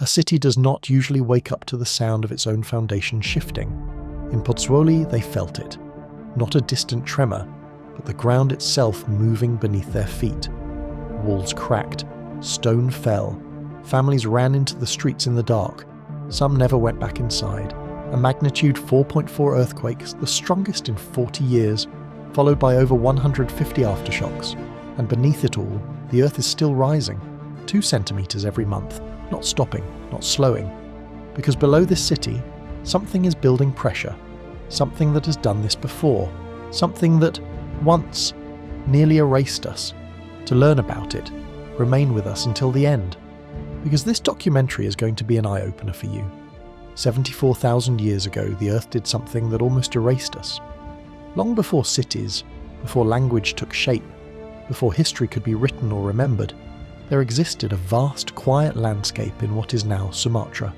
A city does not usually wake up to the sound of its own foundation shifting. In Pozzuoli, they felt it. Not a distant tremor, but the ground itself moving beneath their feet. Walls cracked, stone fell, families ran into the streets in the dark. Some never went back inside. A magnitude 4.4 earthquake, the strongest in 40 years, followed by over 150 aftershocks. And beneath it all, the Earth is still rising, 2 centimeters every month, not stopping, not slowing. Because below this city, something is building pressure, something that has done this before, something that once nearly erased us. To learn about it, remain with us until the end. Because this documentary is going to be an eye-opener for you. 74,000 years ago, the Earth did something that almost erased us. Long before cities, before language took shape, before history could be written or remembered, there existed a vast, quiet landscape in what is now Sumatra.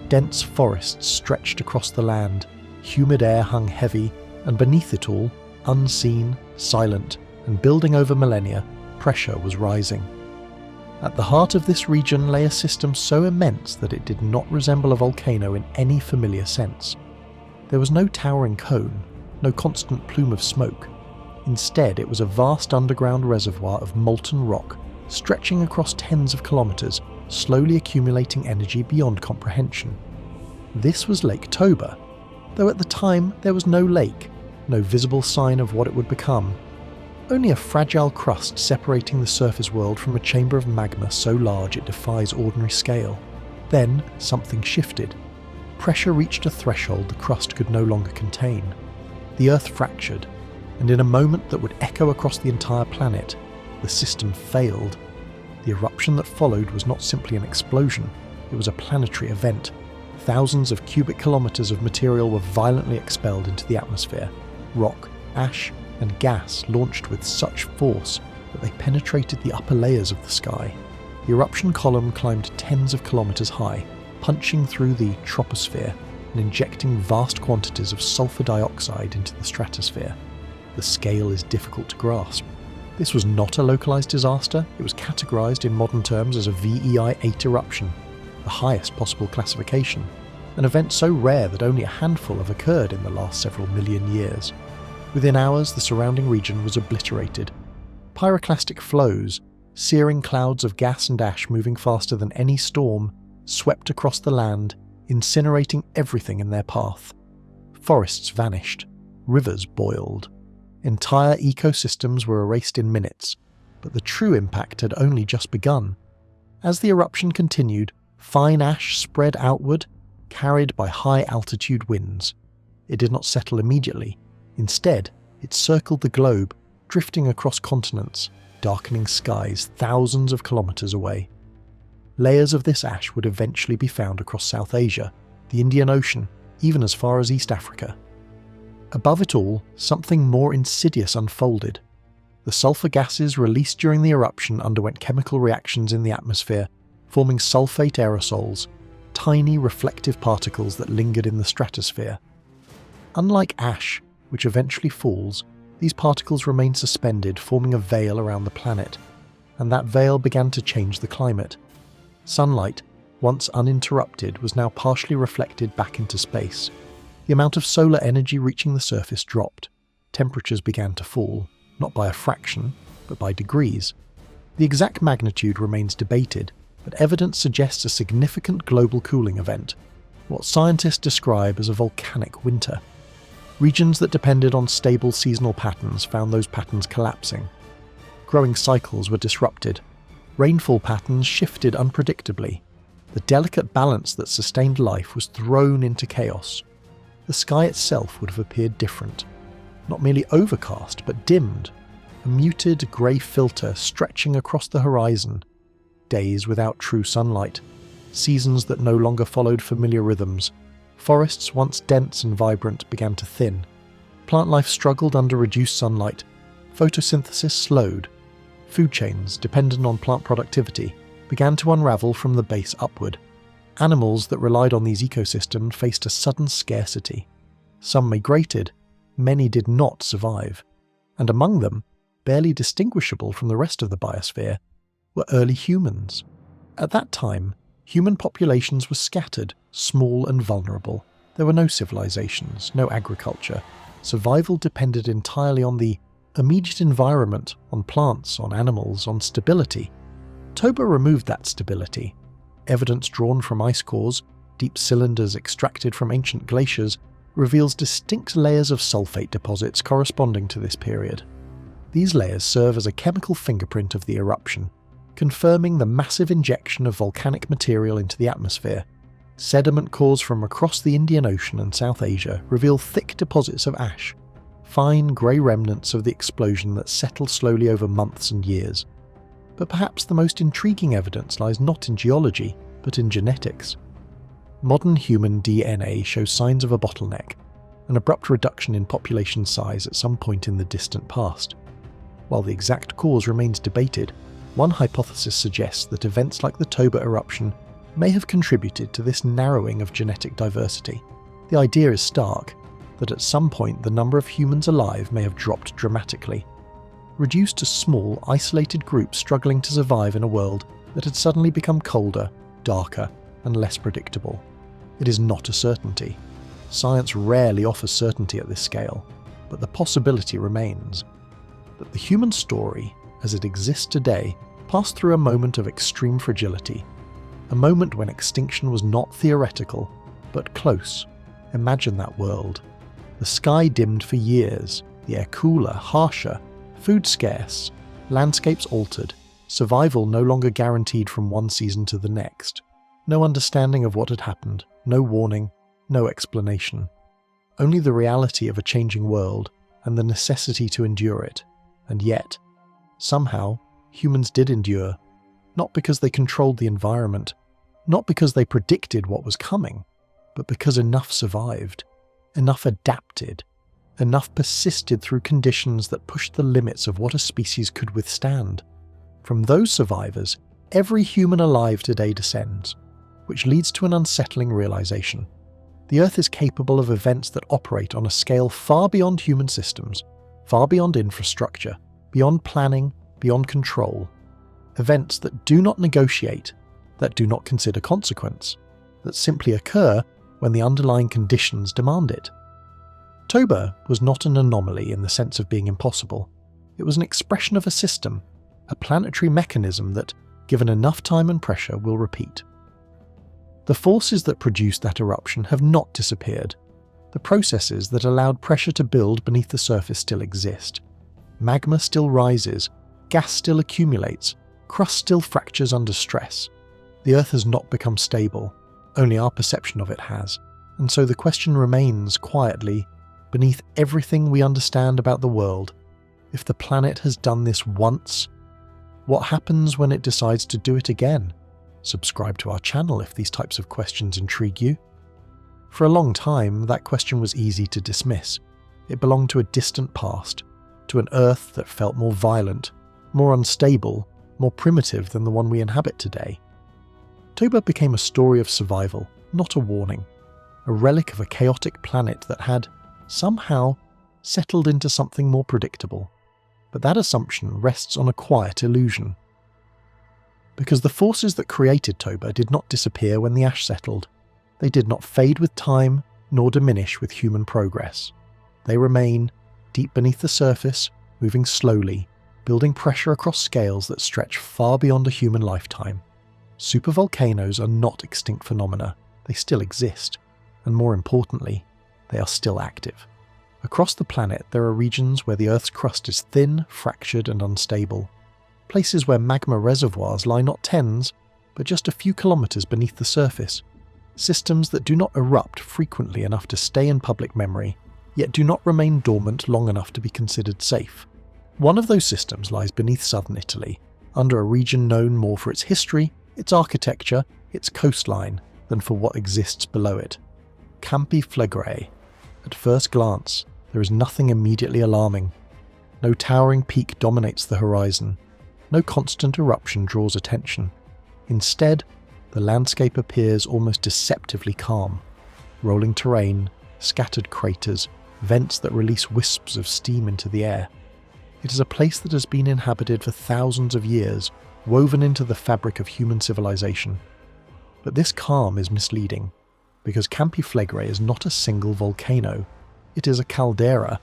Dense forests stretched across the land, humid air hung heavy, and beneath it all, unseen, silent, and building over millennia, pressure was rising. At the heart of this region lay a system so immense that it did not resemble a volcano in any familiar sense. There was no towering cone, no constant plume of smoke. Instead, it was a vast underground reservoir of molten rock, stretching across tens of kilometers, slowly accumulating energy beyond comprehension. This was Lake Toba, though at the time there was no lake, no visible sign of what it would become. Only a fragile crust separating the surface world from a chamber of magma so large it defies ordinary scale. Then something shifted. Pressure reached a threshold the crust could no longer contain. The Earth fractured, and in a moment that would echo across the entire planet, the system failed. The eruption that followed was not simply an explosion, it was a planetary event. Thousands of cubic kilometers of material were violently expelled into the atmosphere. Rock, ash, and gas launched with such force that they penetrated the upper layers of the sky. The eruption column climbed tens of kilometers high, punching through the troposphere and injecting vast quantities of sulfur dioxide into the stratosphere. The scale is difficult to grasp. This was not a localized disaster, it was categorized in modern terms as a VEI 8 eruption, the highest possible classification, an event so rare that only a handful have occurred in the last several million years. Within hours, the surrounding region was obliterated. Pyroclastic flows, searing clouds of gas and ash moving faster than any storm, swept across the land, incinerating everything in their path. Forests vanished, rivers boiled. Entire ecosystems were erased in minutes, but the true impact had only just begun. As the eruption continued, fine ash spread outward, carried by high-altitude winds. It did not settle immediately. Instead, it circled the globe, drifting across continents, darkening skies thousands of kilometers away. Layers of this ash would eventually be found across South Asia, the Indian Ocean, even as far as East Africa. Above it all, something more insidious unfolded. The sulfur gases released during the eruption underwent chemical reactions in the atmosphere, forming sulfate aerosols, tiny reflective particles that lingered in the stratosphere. Unlike ash, which eventually falls, these particles remain suspended, forming a veil around the planet, and that veil began to change the climate. Sunlight, once uninterrupted, was now partially reflected back into space. The amount of solar energy reaching the surface dropped. Temperatures began to fall, not by a fraction, but by degrees. The exact magnitude remains debated, but evidence suggests a significant global cooling event, what scientists describe as a volcanic winter. Regions that depended on stable seasonal patterns found those patterns collapsing. Growing cycles were disrupted. Rainfall patterns shifted unpredictably. The delicate balance that sustained life was thrown into chaos. The sky itself would have appeared different. Not merely overcast, but dimmed. A muted grey filter stretching across the horizon. Days without true sunlight. Seasons that no longer followed familiar rhythms. Forests once dense and vibrant began to thin. Plant life struggled under reduced sunlight. Photosynthesis slowed. Food chains, dependent on plant productivity, began to unravel from the base upward. Animals that relied on these ecosystems faced a sudden scarcity. Some migrated, many did not survive. And among them, barely distinguishable from the rest of the biosphere, were early humans. At that time, Human populations were scattered, small and vulnerable. There were no civilizations, no agriculture. Survival depended entirely on the immediate environment, on plants, on animals, on stability. Toba removed that stability. Evidence drawn from ice cores, deep cylinders extracted from ancient glaciers, reveals distinct layers of sulfate deposits corresponding to this period. These layers serve as a chemical fingerprint of the eruption, confirming the massive injection of volcanic material into the atmosphere. Sediment cores from across the Indian Ocean and South Asia reveal thick deposits of ash, fine grey remnants of the explosion that settled slowly over months and years. But perhaps the most intriguing evidence lies not in geology, but in genetics. Modern human DNA shows signs of a bottleneck, an abrupt reduction in population size at some point in the distant past. While the exact cause remains debated, one hypothesis suggests that events like the Toba eruption may have contributed to this narrowing of genetic diversity. The idea is stark, that at some point the number of humans alive may have dropped dramatically, reduced to small, isolated groups struggling to survive in a world that had suddenly become colder, darker, and less predictable. It is not a certainty. Science rarely offers certainty at this scale, but the possibility remains that the human story, as it exists today, passed through a moment of extreme fragility, a moment when extinction was not theoretical, but close. Imagine that world. The sky dimmed for years, the air cooler, harsher, food scarce, landscapes altered, survival no longer guaranteed from one season to the next. No understanding of what had happened, no warning, no explanation. Only the reality of a changing world and the necessity to endure it. And yet, somehow, humans did endure, not because they controlled the environment, not because they predicted what was coming, but because enough survived, enough adapted, enough persisted through conditions that pushed the limits of what a species could withstand. From those survivors, every human alive today descends, which leads to an unsettling realization. The Earth is capable of events that operate on a scale far beyond human systems, far beyond infrastructure, beyond planning, beyond control. Events that do not negotiate, that do not consider consequence, that simply occur when the underlying conditions demand it. Toba was not an anomaly in the sense of being impossible. It was an expression of a system, a planetary mechanism that, given enough time and pressure, will repeat. The forces that produced that eruption have not disappeared. The processes that allowed pressure to build beneath the surface still exist. Magma still rises, gas still accumulates, crust still fractures under stress. The Earth has not become stable, only our perception of it has. And so the question remains quietly, beneath everything we understand about the world, if the planet has done this once, what happens when it decides to do it again? Subscribe to our channel if these types of questions intrigue you. For a long time, that question was easy to dismiss. It belonged to a distant past, to an Earth that felt more violent, more unstable, more primitive than the one we inhabit today. Toba became a story of survival, not a warning, a relic of a chaotic planet that had, somehow, settled into something more predictable. But that assumption rests on a quiet illusion. Because the forces that created Toba did not disappear when the ash settled. They did not fade with time, nor diminish with human progress. They remain, deep beneath the surface, moving slowly, building pressure across scales that stretch far beyond a human lifetime. Supervolcanoes are not extinct phenomena, they still exist, and more importantly, they are still active. Across the planet there are regions where the Earth's crust is thin, fractured and unstable. Places where magma reservoirs lie not tens, but just a few kilometers beneath the surface. Systems that do not erupt frequently enough to stay in public memory, yet do not remain dormant long enough to be considered safe. One of those systems lies beneath southern Italy, under a region known more for its history, its architecture, its coastline, than for what exists below it. Campi Flegrei. At first glance, there is nothing immediately alarming. No towering peak dominates the horizon. No constant eruption draws attention. Instead, the landscape appears almost deceptively calm. Rolling terrain, scattered craters, vents that release wisps of steam into the air. It is a place that has been inhabited for thousands of years, woven into the fabric of human civilization. But this calm is misleading, because Campi Flegrei is not a single volcano. It is a caldera,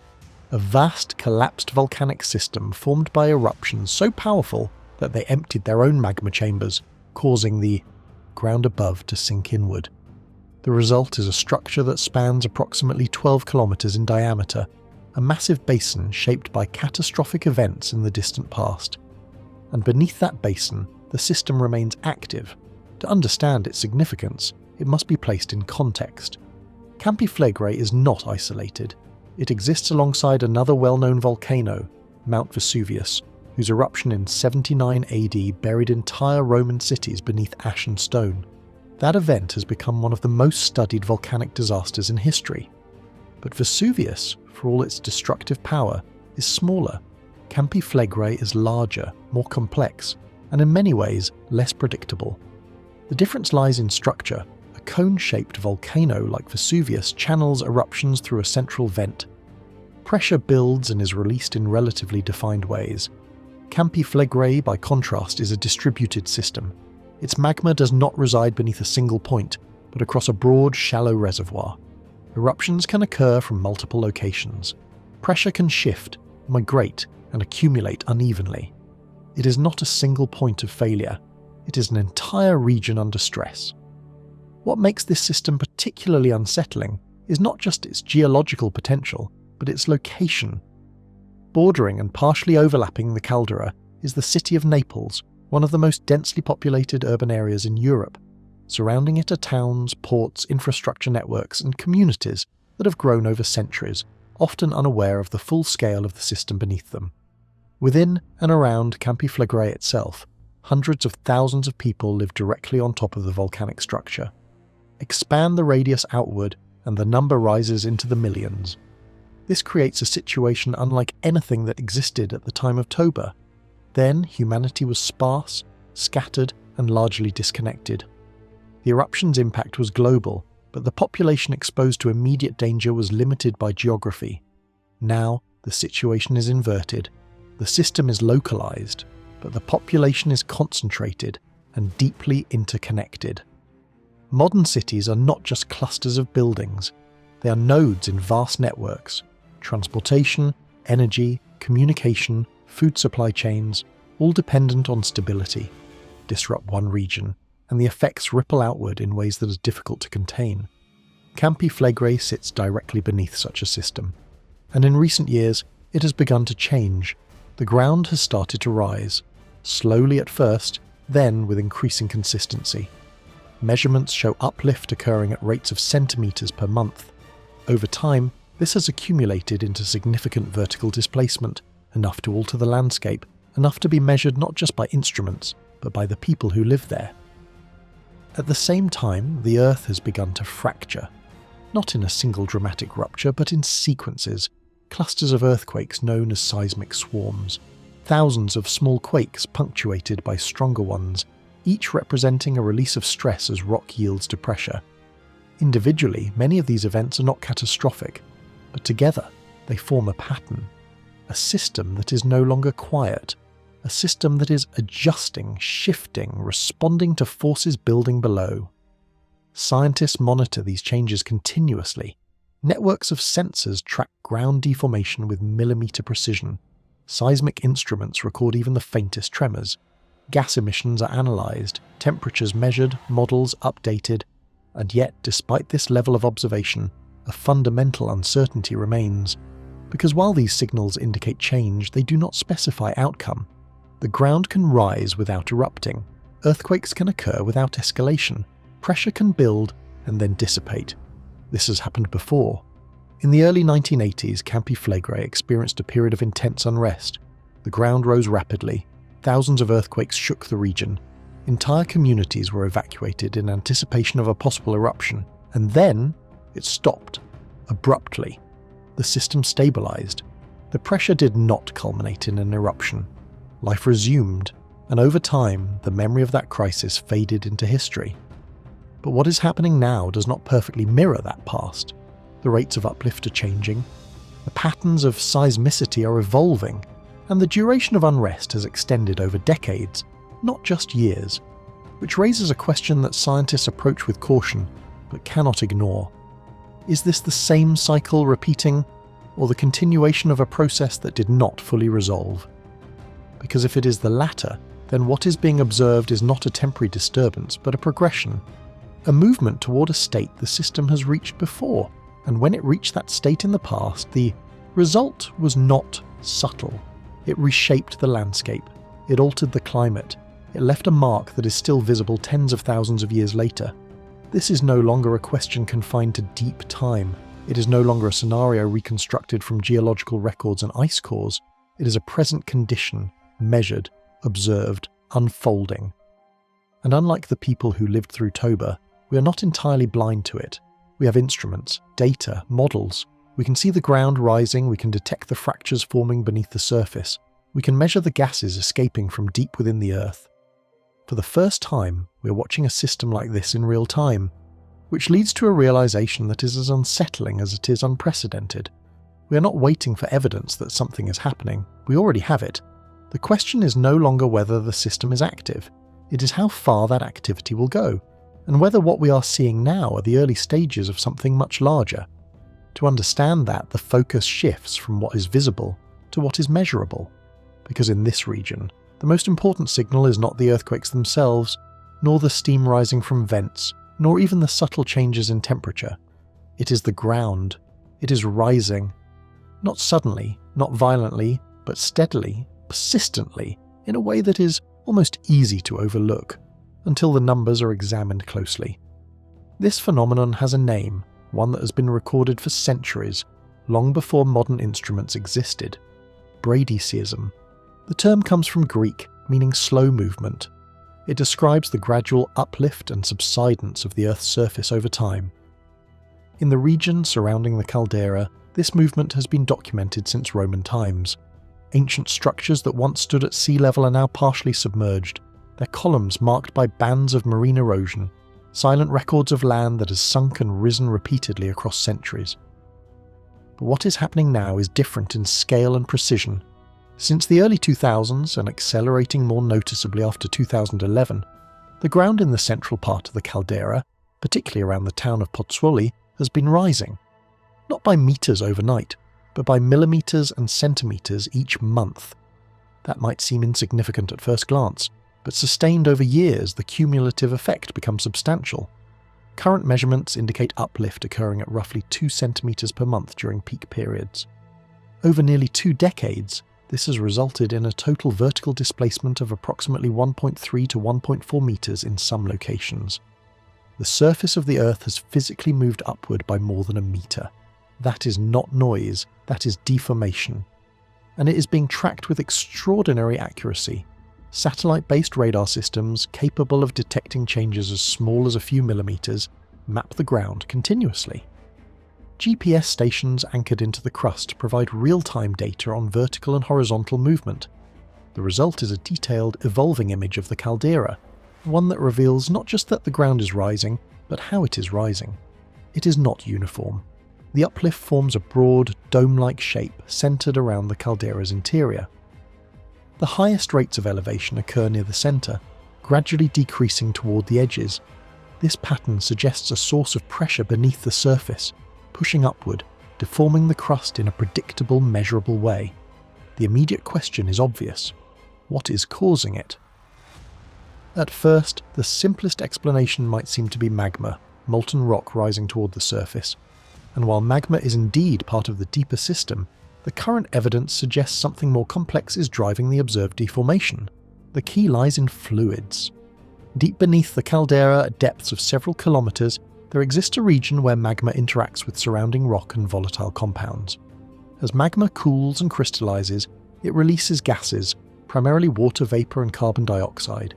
a vast collapsed volcanic system formed by eruptions so powerful that they emptied their own magma chambers, causing the ground above to sink inward. The result is a structure that spans approximately 12 kilometers in diameter, a massive basin shaped by catastrophic events in the distant past. And beneath that basin, the system remains active. To understand its significance, it must be placed in context. Campi Flegrei is not isolated. It exists alongside another well-known volcano, Mount Vesuvius, whose eruption in 79 AD buried entire Roman cities beneath ash and stone. That event has become one of the most studied volcanic disasters in history. But Vesuvius, for all its destructive power, is smaller. Campi Flegrei is larger, more complex, and in many ways less predictable. The difference lies in structure. A cone-shaped volcano like Vesuvius channels eruptions through a central vent. Pressure builds and is released in relatively defined ways. Campi Flegrei, by contrast, is a distributed system. Its magma does not reside beneath a single point, but across a broad, shallow reservoir. Eruptions can occur from multiple locations. Pressure can shift, migrate, and accumulate unevenly. It is not a single point of failure. It is an entire region under stress. What makes this system particularly unsettling is not just its geological potential, but its location. Bordering and partially overlapping the caldera is the city of Naples, one of the most densely populated urban areas in Europe. Surrounding it are towns, ports, infrastructure networks, and communities that have grown over centuries, often unaware of the full scale of the system beneath them. Within and around Campi Flegrei itself, hundreds of thousands of people live directly on top of the volcanic structure. Expand the radius outward, and the number rises into the millions. This creates a situation unlike anything that existed at the time of Toba. Then humanity was sparse, scattered, and largely disconnected. The eruption's impact was global, but the population exposed to immediate danger was limited by geography. Now, the situation is inverted. The system is localized, but the population is concentrated and deeply interconnected. Modern cities are not just clusters of buildings. They are nodes in vast networks. Transportation, energy, communication, food supply chains, all dependent on stability. Disrupt one region, and the effects ripple outward in ways that are difficult to contain. Campi Flegrei sits directly beneath such a system, and in recent years it has begun to change. The ground has started to rise, slowly at first, then with increasing consistency. Measurements show uplift occurring at rates of centimeters per month. Over time, this has accumulated into significant vertical displacement, enough to alter the landscape, enough to be measured not just by instruments, but by the people who live there. At the same time, the Earth has begun to fracture, not in a single dramatic rupture, but in sequences, clusters of earthquakes known as seismic swarms, thousands of small quakes punctuated by stronger ones, each representing a release of stress as rock yields to pressure. Individually, many of these events are not catastrophic, but together they form a pattern, a system that is no longer quiet, a system that is adjusting, shifting, responding to forces building below. Scientists monitor these changes continuously. Networks of sensors track ground deformation with millimeter precision. Seismic instruments record even the faintest tremors. Gas emissions are analysed, temperatures measured, models updated, and yet, despite this level of observation, a fundamental uncertainty remains. Because while these signals indicate change, they do not specify outcome. The ground can rise without erupting. Earthquakes can occur without escalation. Pressure can build and then dissipate. This has happened before. In the early 1980s, Campi Flegrei experienced a period of intense unrest. The ground rose rapidly. Thousands of earthquakes shook the region. Entire communities were evacuated in anticipation of a possible eruption. And then it stopped, abruptly. The system stabilized. The pressure did not culminate in an eruption. Life resumed, and over time, the memory of that crisis faded into history. But what is happening now does not perfectly mirror that past. The rates of uplift are changing, the patterns of seismicity are evolving, and the duration of unrest has extended over decades, not just years. which raises a question that scientists approach with caution but cannot ignore. Is this the same cycle repeating, or the continuation of a process that did not fully resolve? Because if it is the latter, then what is being observed is not a temporary disturbance but a progression, a movement toward a state the system has reached before, and when it reached that state in the past, the result was not subtle. It reshaped the landscape, it altered the climate, it left a mark that is still visible tens of thousands of years later. This is no longer a question confined to deep time. It is no longer a scenario reconstructed from geological records and ice cores. It is a present condition, measured, observed, unfolding. And unlike the people who lived through Toba, we are not entirely blind to it. We have instruments, data, models. We can see the ground rising, we can detect the fractures forming beneath the surface. We can measure the gases escaping from deep within the Earth. For the first time, we are watching a system like this in real time, which leads to a realization that is as unsettling as it is unprecedented. We are not waiting for evidence that something is happening. We already have it. The question is no longer whether the system is active. It is how far that activity will go, and whether what we are seeing now are the early stages of something much larger. To understand that, the focus shifts from what is visible to what is measurable, because in this region, the most important signal is not the earthquakes themselves, nor the steam rising from vents, nor even the subtle changes in temperature. It is the ground. It is rising. Not suddenly, not violently, but steadily, persistently, in a way that is almost easy to overlook, until the numbers are examined closely. This phenomenon has a name, one that has been recorded for centuries, long before modern instruments existed: bradyseism. The term comes from Greek, meaning slow movement. It describes the gradual uplift and subsidence of the Earth's surface over time. In the region surrounding the caldera, this movement has been documented since Roman times. Ancient structures that once stood at sea level are now partially submerged, their columns marked by bands of marine erosion, silent records of land that has sunk and risen repeatedly across centuries. But what is happening now is different in scale and precision. Since the early 2000s, and accelerating more noticeably after 2011, the ground in the central part of the caldera, particularly around the town of Pozzuoli, has been rising. Not by meters overnight, but by millimeters and centimeters each month. That might seem insignificant at first glance, but sustained over years, the cumulative effect becomes substantial. Current measurements indicate uplift occurring at roughly 2 centimeters per month during peak periods. Over nearly 2 decades, this has resulted in a total vertical displacement of approximately 1.3 to 1.4 meters in some locations. The surface of the Earth has physically moved upward by more than a meter. That is not noise, that is deformation. And it is being tracked with extraordinary accuracy. Satellite-based radar systems, capable of detecting changes as small as a few millimeters, map the ground continuously. GPS stations anchored into the crust provide real-time data on vertical and horizontal movement. The result is a detailed, evolving image of the caldera, one that reveals not just that the ground is rising, but how it is rising. It is not uniform. The uplift forms a broad, dome-like shape centered around the caldera's interior. The highest rates of elevation occur near the center, gradually decreasing toward the edges. This pattern suggests a source of pressure beneath the surface, pushing upward, deforming the crust in a predictable, measurable way. The immediate question is obvious. What is causing it? At first, the simplest explanation might seem to be magma, molten rock rising toward the surface. And while magma is indeed part of the deeper system, the current evidence suggests something more complex is driving the observed deformation. The key lies in fluids. Deep beneath the caldera at depths of several kilometers, there exists a region where magma interacts with surrounding rock and volatile compounds. As magma cools and crystallizes, it releases gases, primarily water vapor and carbon dioxide.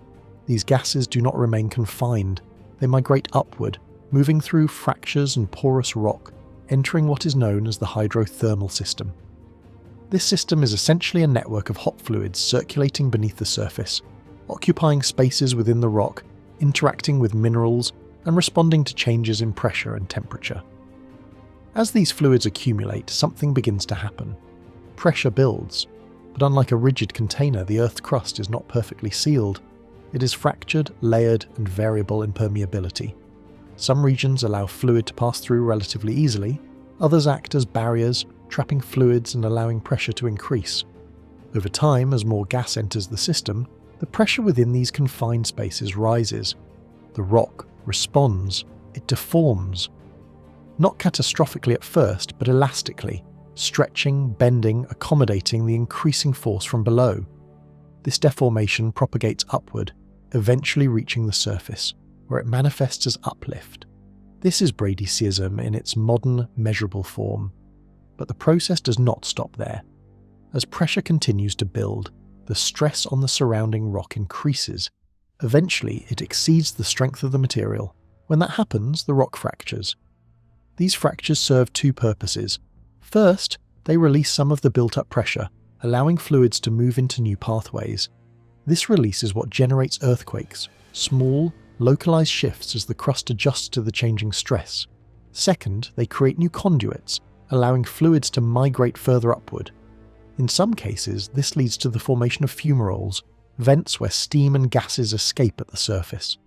These gases do not remain confined. They migrate upward, moving through fractures and porous rock, entering what is known as the hydrothermal system. This system is essentially a network of hot fluids circulating beneath the surface, occupying spaces within the rock, interacting with minerals, and responding to changes in pressure and temperature. As these fluids accumulate, something begins to happen. Pressure builds, but unlike a rigid container, the Earth's crust is not perfectly sealed. It is fractured, layered, and variable in permeability. Some regions allow fluid to pass through relatively easily, others act as barriers, trapping fluids and allowing pressure to increase. Over time, as more gas enters the system, the pressure within these confined spaces rises. The rock responds, it deforms. Not catastrophically at first, but elastically, stretching, bending, accommodating the increasing force from below. This deformation propagates upward, eventually reaching the surface, where it manifests as uplift. This is bradyseism in its modern, measurable form. But the process does not stop there. As pressure continues to build, the stress on the surrounding rock increases. Eventually, it exceeds the strength of the material. When that happens, the rock fractures. These fractures serve two purposes. First, they release some of the built-up pressure, allowing fluids to move into new pathways. This release is what generates earthquakes, small, localized shifts as the crust adjusts to the changing stress. Second, they create new conduits, allowing fluids to migrate further upward. In some cases, this leads to the formation of fumaroles, vents where steam and gases escape at the surface.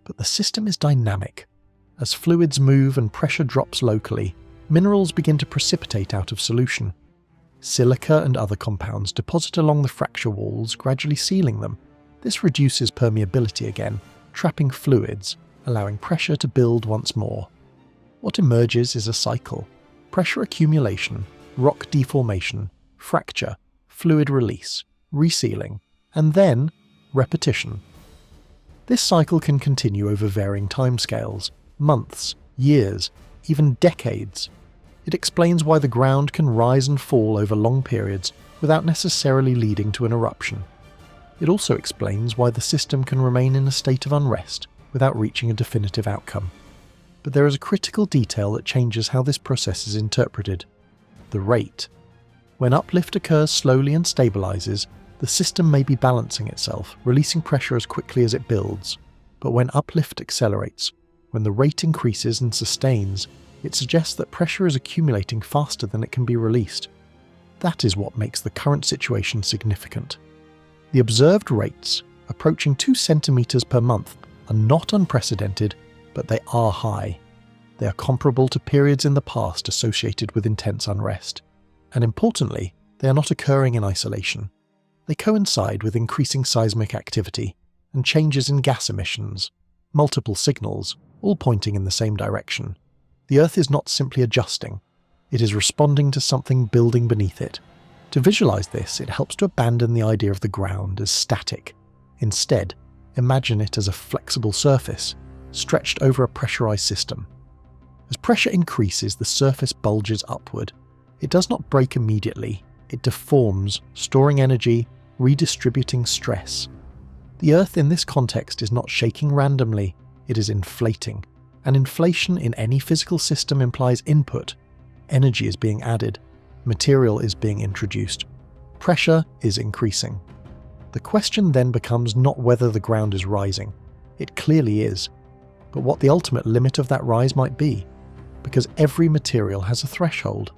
But the system is dynamic. As fluids move and pressure drops locally, minerals begin to precipitate out of solution. Silica and other compounds deposit along the fracture walls, gradually sealing them. This reduces permeability again, trapping fluids, allowing pressure to build once more. What emerges is a cycle: pressure accumulation, rock deformation, fracture, fluid release, resealing, and then repetition. This cycle can continue over varying timescales, months, years, even decades. It explains why the ground can rise and fall over long periods without necessarily leading to an eruption. It also explains why the system can remain in a state of unrest without reaching a definitive outcome. But there is a critical detail that changes how this process is interpreted: the rate. When uplift occurs slowly and stabilizes, the system may be balancing itself, releasing pressure as quickly as it builds. But when uplift accelerates, when the rate increases and sustains, it suggests that pressure is accumulating faster than it can be released. That is what makes the current situation significant. The observed rates, approaching 2 centimeters per month, are not unprecedented, but they are high. They are comparable to periods in the past associated with intense unrest. And importantly, they are not occurring in isolation. They coincide with increasing seismic activity and changes in gas emissions, multiple signals, all pointing in the same direction. The Earth is not simply adjusting, it is responding to something building beneath it. To visualize this, it helps to abandon the idea of the ground as static. Instead, imagine it as a flexible surface, stretched over a pressurized system. As pressure increases, the surface bulges upward. It does not break immediately, it deforms, storing energy, redistributing stress. The Earth in this context is not shaking randomly, it is inflating. And inflation in any physical system implies input. Energy is being added, material is being introduced, pressure is increasing. The question then becomes not whether the ground is rising. It clearly is. But what the ultimate limit of that rise might be. Because every material has a threshold,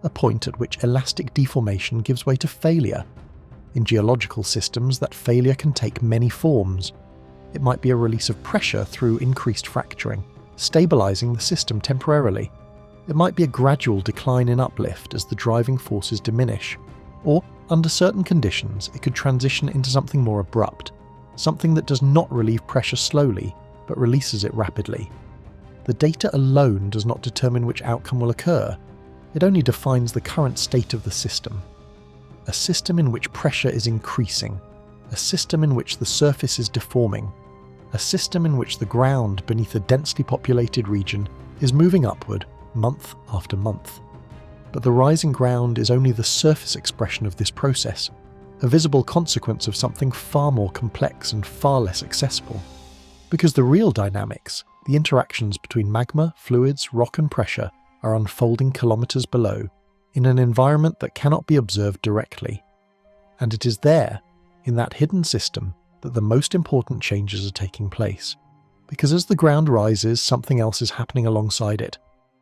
a point at which elastic deformation gives way to failure. In geological systems, that failure can take many forms. It might be a release of pressure through increased fracturing, stabilizing the system temporarily. It might be a gradual decline in uplift as the driving forces diminish. Or, under certain conditions, it could transition into something more abrupt, something that does not relieve pressure slowly, but releases it rapidly. The data alone does not determine which outcome will occur. It only defines the current state of the system. A system in which pressure is increasing, a system in which the surface is deforming, a system in which the ground beneath a densely populated region is moving upward month after month. But the rising ground is only the surface expression of this process, a visible consequence of something far more complex and far less accessible. Because the real dynamics, the interactions between magma, fluids, rock and pressure, are unfolding kilometers below, in an environment that cannot be observed directly. And it is there, in that hidden system, that the most important changes are taking place. Because as the ground rises, something else is happening alongside it,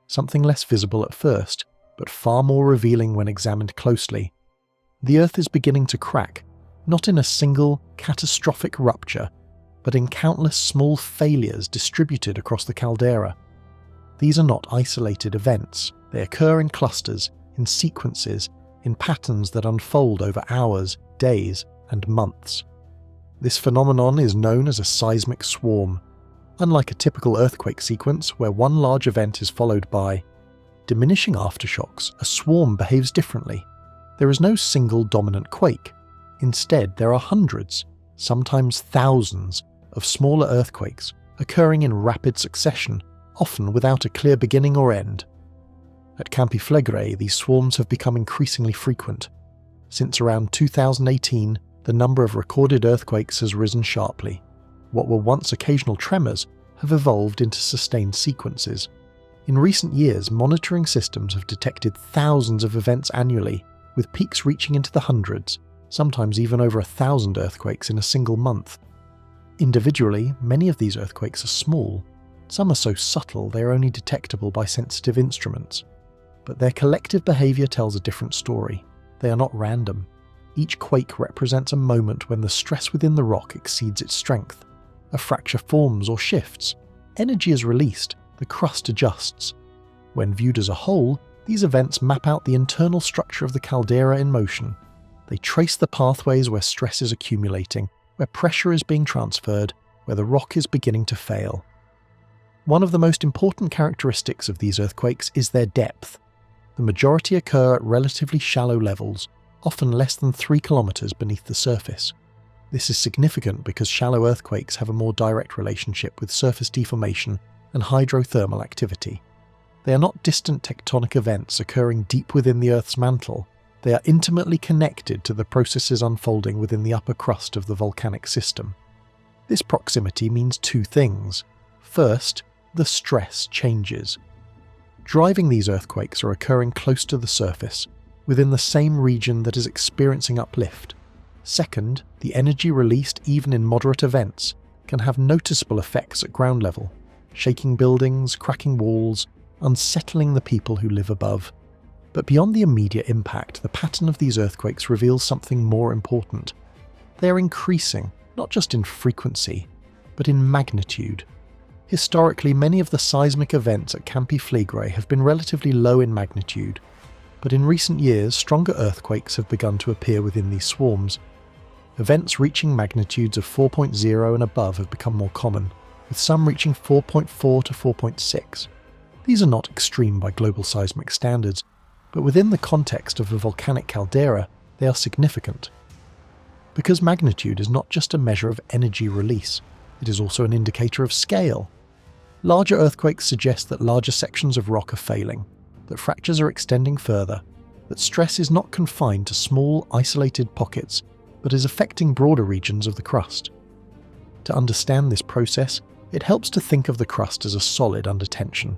something less visible at first, but far more revealing when examined closely. The Earth is beginning to crack, not in a single, catastrophic rupture, but in countless small failures distributed across the caldera. These are not isolated events. They occur in clusters, in sequences, in patterns that unfold over hours, days, and months. This phenomenon is known as a seismic swarm. Unlike a typical earthquake sequence where one large event is followed by diminishing aftershocks, a swarm behaves differently. There is no single dominant quake. Instead, there are hundreds, sometimes thousands, of smaller earthquakes occurring in rapid succession, often without a clear beginning or end. At Campi Flegrei, these swarms have become increasingly frequent. Since around 2018, the number of recorded earthquakes has risen sharply. What were once occasional tremors have evolved into sustained sequences. In recent years, monitoring systems have detected thousands of events annually, with peaks reaching into the hundreds, sometimes even over 1,000 earthquakes in a single month. Individually, many of these earthquakes are small. Some are so subtle they are only detectable by sensitive instruments. But their collective behaviour tells a different story. They are not random. Each quake represents a moment when the stress within the rock exceeds its strength. A fracture forms or shifts. Energy is released. The crust adjusts. When viewed as a whole, these events map out the internal structure of the caldera in motion. They trace the pathways where stress is accumulating, where pressure is being transferred, where the rock is beginning to fail. One of the most important characteristics of these earthquakes is their depth. The majority occur at relatively shallow levels, often less than 3 kilometers beneath the surface. This is significant because shallow earthquakes have a more direct relationship with surface deformation and hydrothermal activity. They are not distant tectonic events occurring deep within the Earth's mantle. They are intimately connected to the processes unfolding within the upper crust of the volcanic system. This proximity means two things. First, the stress changes. Driving these earthquakes are occurring close to the surface, within the same region that is experiencing uplift. Second, the energy released even in moderate events can have noticeable effects at ground level, shaking buildings, cracking walls, unsettling the people who live above. But beyond the immediate impact, the pattern of these earthquakes reveals something more important. They are increasing, not just in frequency, but in magnitude. Historically, many of the seismic events at Campi Flegrei have been relatively low in magnitude, but in recent years, stronger earthquakes have begun to appear within these swarms. Events reaching magnitudes of 4.0 and above have become more common, with some reaching 4.4 to 4.6. These are not extreme by global seismic standards, but within the context of a volcanic caldera, they are significant. Because magnitude is not just a measure of energy release, it is also an indicator of scale. Larger earthquakes suggest that larger sections of rock are failing, that fractures are extending further, that stress is not confined to small, isolated pockets, but is affecting broader regions of the crust. To understand this process, it helps to think of the crust as a solid under tension.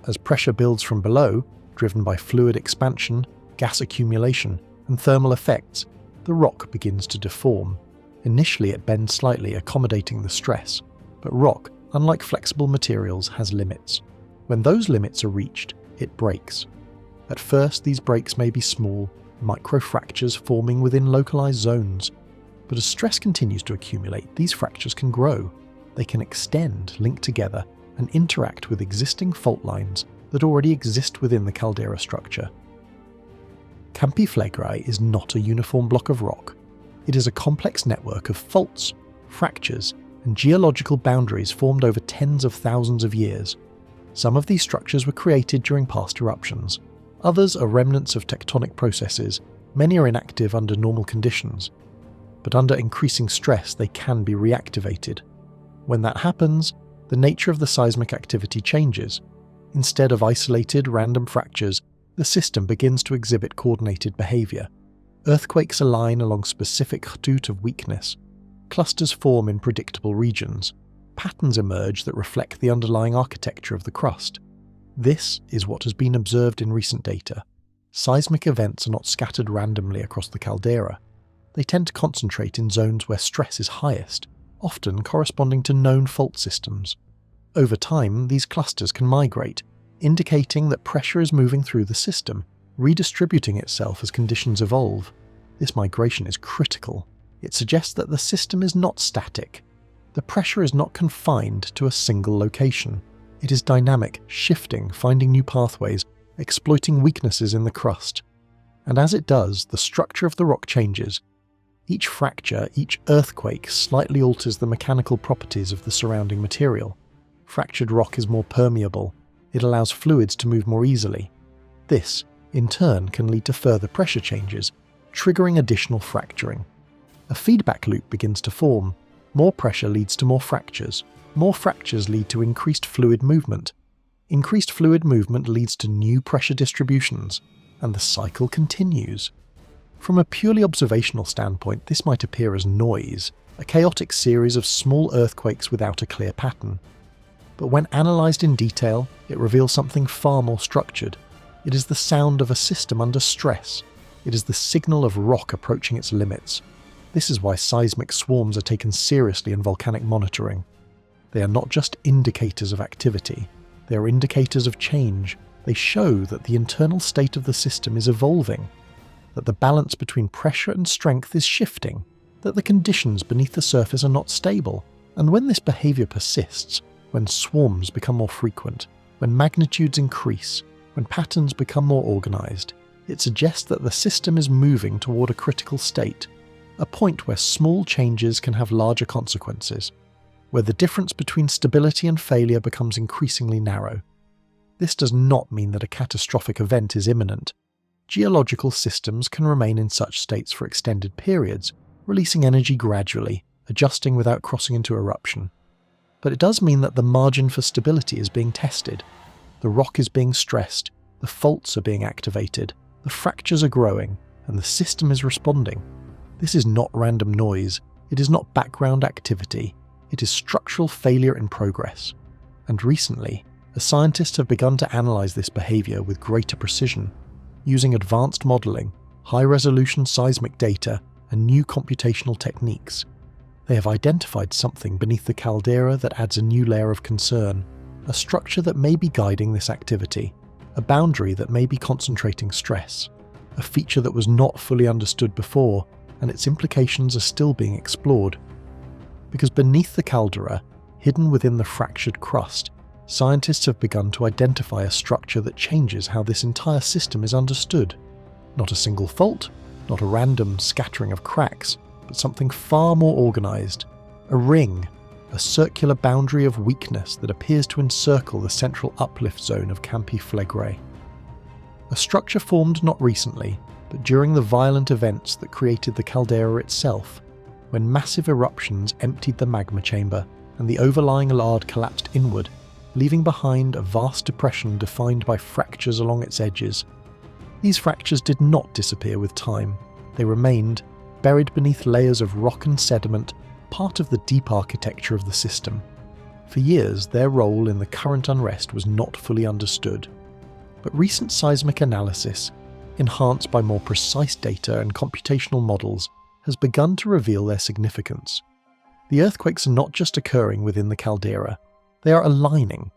As pressure builds from below, driven by fluid expansion, gas accumulation, and thermal effects, the rock begins to deform. Initially it bends slightly, accommodating the stress, but rock, unlike flexible materials, has limits. When those limits are reached, it breaks. At first, these breaks may be small, microfractures forming within localized zones, but as stress continues to accumulate, these fractures can grow. They can extend, link together, and interact with existing fault lines that already exist within the caldera structure. Campi Flegrei is not a uniform block of rock. It is a complex network of faults, fractures, and geological boundaries formed over tens of thousands of years. Some of these structures were created during past eruptions. Others are remnants of tectonic processes. Many are inactive under normal conditions. But under increasing stress, they can be reactivated. When that happens, the nature of the seismic activity changes. Instead of isolated, random fractures, the system begins to exhibit coordinated behavior. Earthquakes align along specific khutut of weakness. Clusters form in predictable regions. Patterns emerge that reflect the underlying architecture of the crust. This is what has been observed in recent data. Seismic events are not scattered randomly across the caldera. They tend to concentrate in zones where stress is highest, often corresponding to known fault systems. Over time, these clusters can migrate, indicating that pressure is moving through the system, redistributing itself as conditions evolve. This migration is critical. It suggests that the system is not static. The pressure is not confined to a single location. It is dynamic, shifting, finding new pathways, exploiting weaknesses in the crust. And as it does, the structure of the rock changes. Each fracture, each earthquake slightly alters the mechanical properties of the surrounding material. Fractured rock is more permeable. It allows fluids to move more easily. This, in turn, can lead to further pressure changes, triggering additional fracturing. A feedback loop begins to form. More pressure leads to more fractures. More fractures lead to increased fluid movement. Increased fluid movement leads to new pressure distributions, and the cycle continues. From a purely observational standpoint, this might appear as noise, a chaotic series of small earthquakes without a clear pattern. But when analysed in detail, it reveals something far more structured. It is the sound of a system under stress. It is the signal of rock approaching its limits. This is why seismic swarms are taken seriously in volcanic monitoring. They are not just indicators of activity, they are indicators of change. They show that the internal state of the system is evolving, that the balance between pressure and strength is shifting, that the conditions beneath the surface are not stable. And when this behaviour persists, when swarms become more frequent, when magnitudes increase, when patterns become more organised, it suggests that the system is moving toward a critical state, a point where small changes can have larger consequences, where the difference between stability and failure becomes increasingly narrow. This does not mean that a catastrophic event is imminent. Geological systems can remain in such states for extended periods, releasing energy gradually, adjusting without crossing into eruption. But it does mean that the margin for stability is being tested. The rock is being stressed, the faults are being activated, the fractures are growing, and the system is responding. This is not random noise, it is not background activity, it is structural failure in progress. And recently, the scientists have begun to analyse this behaviour with greater precision, using advanced modelling, high-resolution seismic data, and new computational techniques. They have identified something beneath the caldera that adds a new layer of concern, a structure that may be guiding this activity, a boundary that may be concentrating stress, a feature that was not fully understood before, and its implications are still being explored. Because beneath the caldera, hidden within the fractured crust, scientists have begun to identify a structure that changes how this entire system is understood. Not a single fault, not a random scattering of cracks, but something far more organised. A ring, a circular boundary of weakness that appears to encircle the central uplift zone of Campi Flegrei. A structure formed not recently, but during the violent events that created the caldera itself, when massive eruptions emptied the magma chamber and the overlying lard collapsed inward, leaving behind a vast depression defined by fractures along its edges. These fractures did not disappear with time. They remained, buried beneath layers of rock and sediment, part of the deep architecture of the system. For years, their role in the current unrest was not fully understood. But recent seismic analysis, enhanced by more precise data and computational models, has begun to reveal their significance. The earthquakes are not just occurring within the caldera, they are aligning,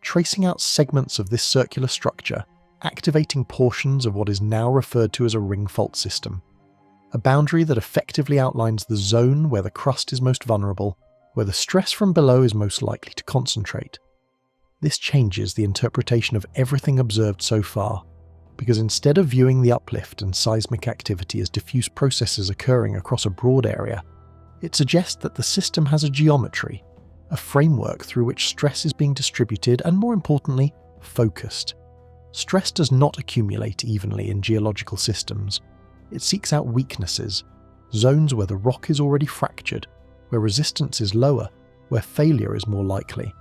tracing out segments of this circular structure, activating portions of what is now referred to as a ring fault system, a boundary that effectively outlines the zone where the crust is most vulnerable, where the stress from below is most likely to concentrate. This changes the interpretation of everything observed so far, because instead of viewing the uplift and seismic activity as diffuse processes occurring across a broad area, it suggests that the system has a geometry, a framework through which stress is being distributed and, more importantly, focused. Stress does not accumulate evenly in geological systems. It seeks out weaknesses, zones where the rock is already fractured, where resistance is lower, where failure is more likely.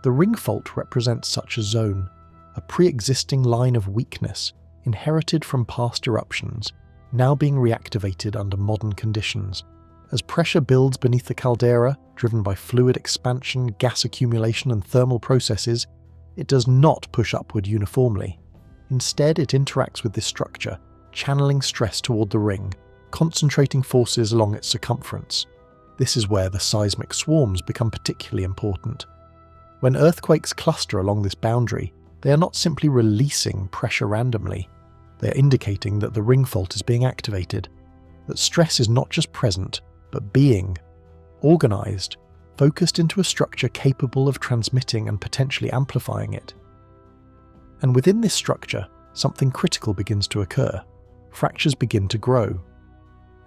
The ring fault represents such a zone, a pre-existing line of weakness inherited from past eruptions, now being reactivated under modern conditions. As pressure builds beneath the caldera, driven by fluid expansion, gas accumulation and thermal processes, it does not push upward uniformly. Instead, it interacts with this structure, channeling stress toward the ring, concentrating forces along its circumference. This is where the seismic swarms become particularly important. When earthquakes cluster along this boundary, they are not simply releasing pressure randomly, they are indicating that the ring fault is being activated, that stress is not just present, but being. organized, focused into a structure capable of transmitting and potentially amplifying it. And within this structure, something critical begins to occur. Fractures begin to grow.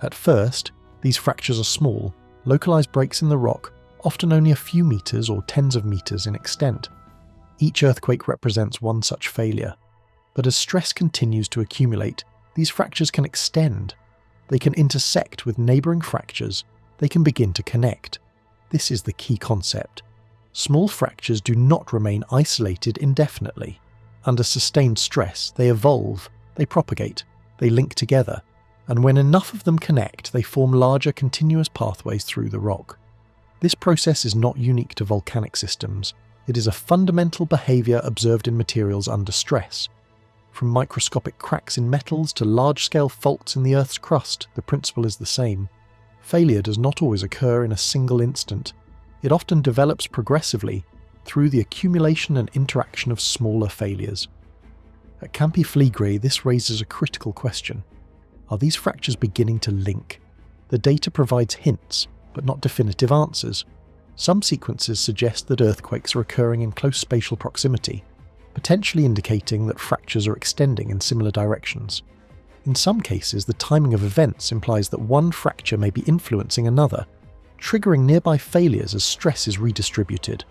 At first, these fractures are small, localized breaks in the rock, often only a few meters or tens of meters in extent. Each earthquake represents one such failure. But as stress continues to accumulate, these fractures can extend. They can intersect with neighboring fractures. They can begin to connect. This is the key concept. Small fractures do not remain isolated indefinitely. Under sustained stress, they evolve, they propagate, they link together, and when enough of them connect, they form larger continuous pathways through the rock. This process is not unique to volcanic systems. It is a fundamental behavior observed in materials under stress. From microscopic cracks in metals to large-scale faults in the Earth's crust, the principle is the same. Failure does not always occur in a single instant. It often develops progressively through the accumulation and interaction of smaller failures. At Campi Flegrei, this raises a critical question. Are these fractures beginning to link? The data provides hints, but not definitive answers. Some sequences suggest that earthquakes are occurring in close spatial proximity, potentially indicating that fractures are extending in similar directions. In some cases, the timing of events implies that one fracture may be influencing another, triggering nearby failures as stress is redistributed.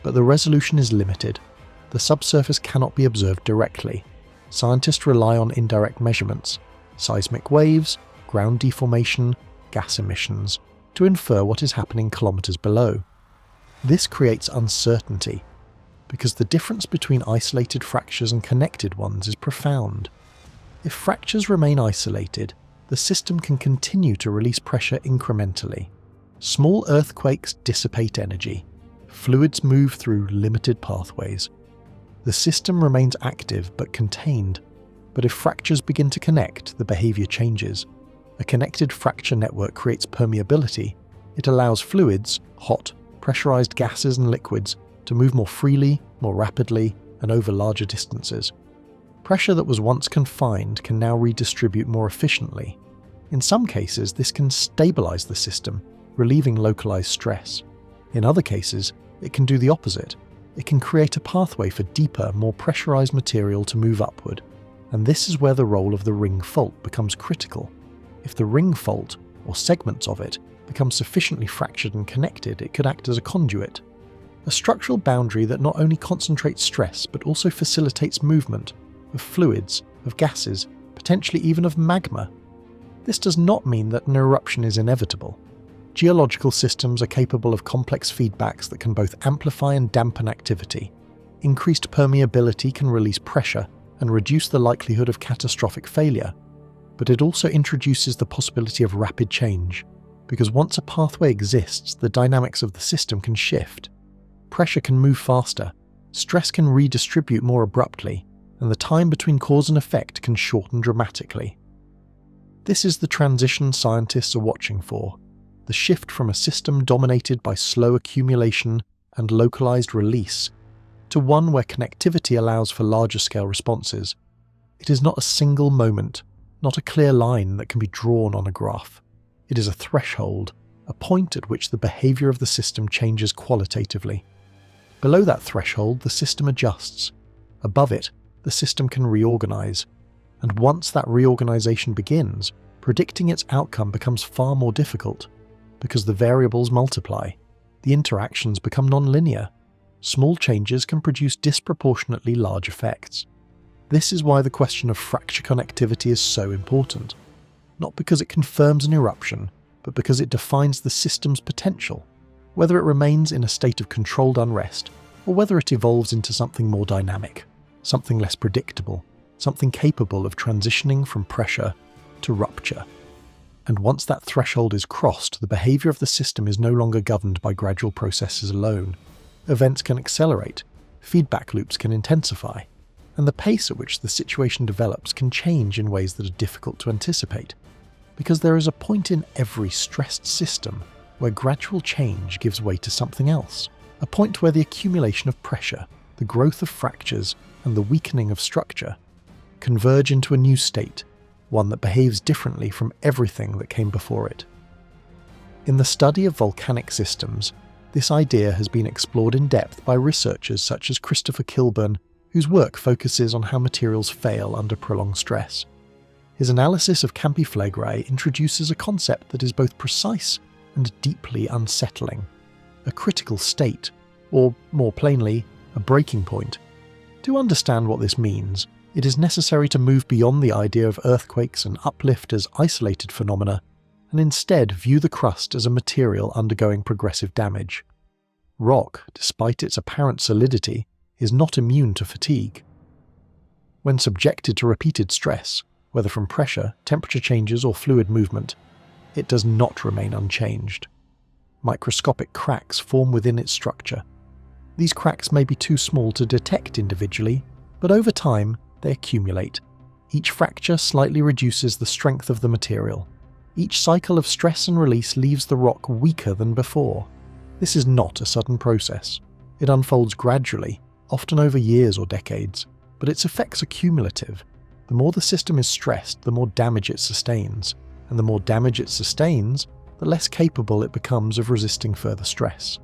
But the resolution is limited. The subsurface cannot be observed directly. Scientists rely on indirect measurements, seismic waves, ground deformation, gas emissions, to infer what is happening kilometers below. This creates uncertainty, because the difference between isolated fractures and connected ones is profound. If fractures remain isolated, the system can continue to release pressure incrementally. Small earthquakes dissipate energy. Fluids move through limited pathways. The system remains active but contained. But if fractures begin to connect, the behavior changes. A connected fracture network creates permeability. It allows fluids, hot, pressurized gases and liquids, to move more freely, more rapidly, and over larger distances. Pressure that was once confined can now redistribute more efficiently. In some cases, this can stabilize the system, relieving localized stress. In other cases, it can do the opposite. It can create a pathway for deeper, more pressurized material to move upward. And this is where the role of the ring fault becomes critical. If the ring fault, or segments of it, become sufficiently fractured and connected, it could act as a conduit. A structural boundary that not only concentrates stress but also facilitates movement of fluids, of gases, potentially even of magma. This does not mean that an eruption is inevitable. Geological systems are capable of complex feedbacks that can both amplify and dampen activity. Increased permeability can release pressure and reduce the likelihood of catastrophic failure. But it also introduces the possibility of rapid change, because once a pathway exists, the dynamics of the system can shift. Pressure can move faster, stress can redistribute more abruptly, and the time between cause and effect can shorten dramatically. This is the transition scientists are watching for. The shift from a system dominated by slow accumulation and localized release to one where connectivity allows for larger scale responses. It is not a single moment, not a clear line that can be drawn on a graph. It is a threshold, a point at which the behavior of the system changes qualitatively. Below that threshold, the system adjusts. Above it, the system can reorganize. And once that reorganization begins, predicting its outcome becomes far more difficult. Because the variables multiply, the interactions become nonlinear. Small changes can produce disproportionately large effects. This is why the question of fracture connectivity is so important. Not because it confirms an eruption, but because it defines the system's potential, whether it remains in a state of controlled unrest, or whether it evolves into something more dynamic, something less predictable, something capable of transitioning from pressure to rupture. And once that threshold is crossed, the behavior of the system is no longer governed by gradual processes alone. Events can accelerate, feedback loops can intensify, and the pace at which the situation develops can change in ways that are difficult to anticipate. Because there is a point in every stressed system where gradual change gives way to something else, a point where the accumulation of pressure, the growth of fractures, and the weakening of structure converge into a new state, one that behaves differently from everything that came before it. In the study of volcanic systems, this idea has been explored in depth by researchers such as Christopher Kilburn, whose work focuses on how materials fail under prolonged stress. His analysis of Campi Flegrei introduces a concept that is both precise and deeply unsettling: a critical state, or more plainly, a breaking point. To understand what this means, it is necessary to move beyond the idea of earthquakes and uplift as isolated phenomena, and instead view the crust as a material undergoing progressive damage. Rock, despite its apparent solidity, is not immune to fatigue. When subjected to repeated stress, whether from pressure, temperature changes, or fluid movement, it does not remain unchanged. Microscopic cracks form within its structure. These cracks may be too small to detect individually, but over time they accumulate. Each fracture slightly reduces the strength of the material. Each cycle of stress and release leaves the rock weaker than before. This is not a sudden process. It unfolds gradually, often over years or decades, but its effects are cumulative. The more the system is stressed, the more damage it sustains, and the more damage it sustains, the less capable it becomes of resisting further stress.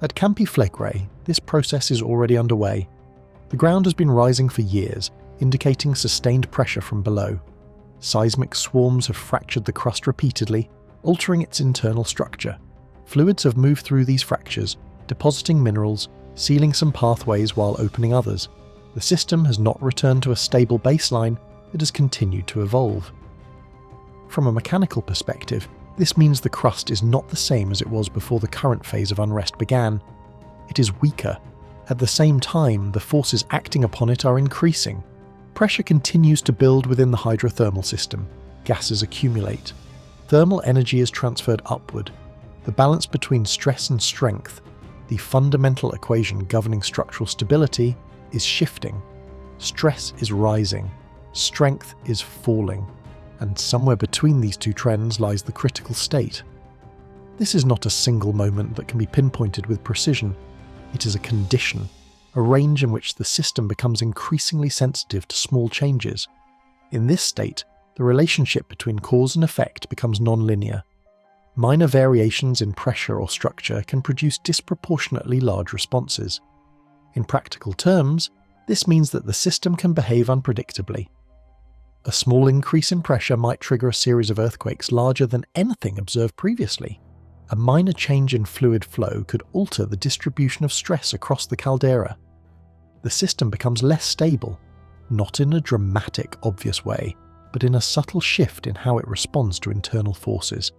At Campi Flegrei, this process is already underway. The ground has been rising for years, indicating sustained pressure from below. Seismic swarms have fractured the crust repeatedly, altering its internal structure. Fluids have moved through these fractures, depositing minerals, sealing some pathways while opening others. The system has not returned to a stable baseline, it has continued to evolve. From a mechanical perspective, this means the crust is not the same as it was before the current phase of unrest began. It is weaker. At the same time, the forces acting upon it are increasing. Pressure continues to build within the hydrothermal system. Gases accumulate. Thermal energy is transferred upward. The balance between stress and strength, the fundamental equation governing structural stability, is shifting. Stress is rising. Strength is falling. And somewhere between these two trends lies the critical state. This is not a single moment that can be pinpointed with precision. It is a condition, a range in which the system becomes increasingly sensitive to small changes. In this state, the relationship between cause and effect becomes non-linear. Minor variations in pressure or structure can produce disproportionately large responses. In practical terms, this means that the system can behave unpredictably. A small increase in pressure might trigger a series of earthquakes larger than anything observed previously. A minor change in fluid flow could alter the distribution of stress across the caldera. The system becomes less stable, not in a dramatic, obvious way, but in a subtle shift in how it responds to internal forces.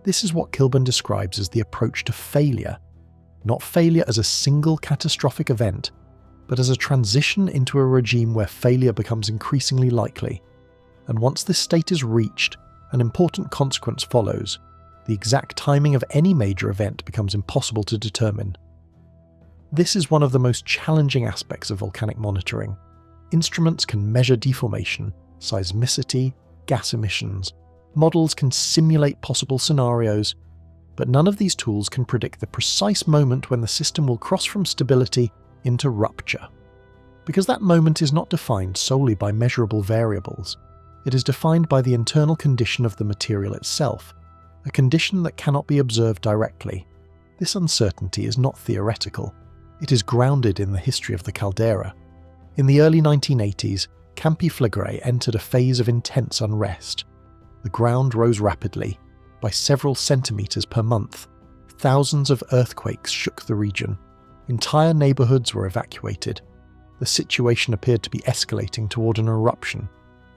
This is what Kilburn describes as the approach to failure. Not failure as a single catastrophic event, but as a transition into a regime where failure becomes increasingly likely. And once this state is reached, an important consequence follows. The exact timing of any major event becomes impossible to determine. This is one of the most challenging aspects of volcanic monitoring. Instruments can measure deformation, seismicity, gas emissions. Models can simulate possible scenarios, but none of these tools can predict the precise moment when the system will cross from stability into rupture. Because that moment is not defined solely by measurable variables. It is defined by the internal condition of the material itself, a condition that cannot be observed directly. This uncertainty is not theoretical. It is grounded in the history of the caldera. In the early 1980s, Campi Flegrei entered a phase of intense unrest. The ground rose rapidly, by several centimeters per month. Thousands of earthquakes shook the region. Entire neighborhoods were evacuated. The situation appeared to be escalating toward an eruption,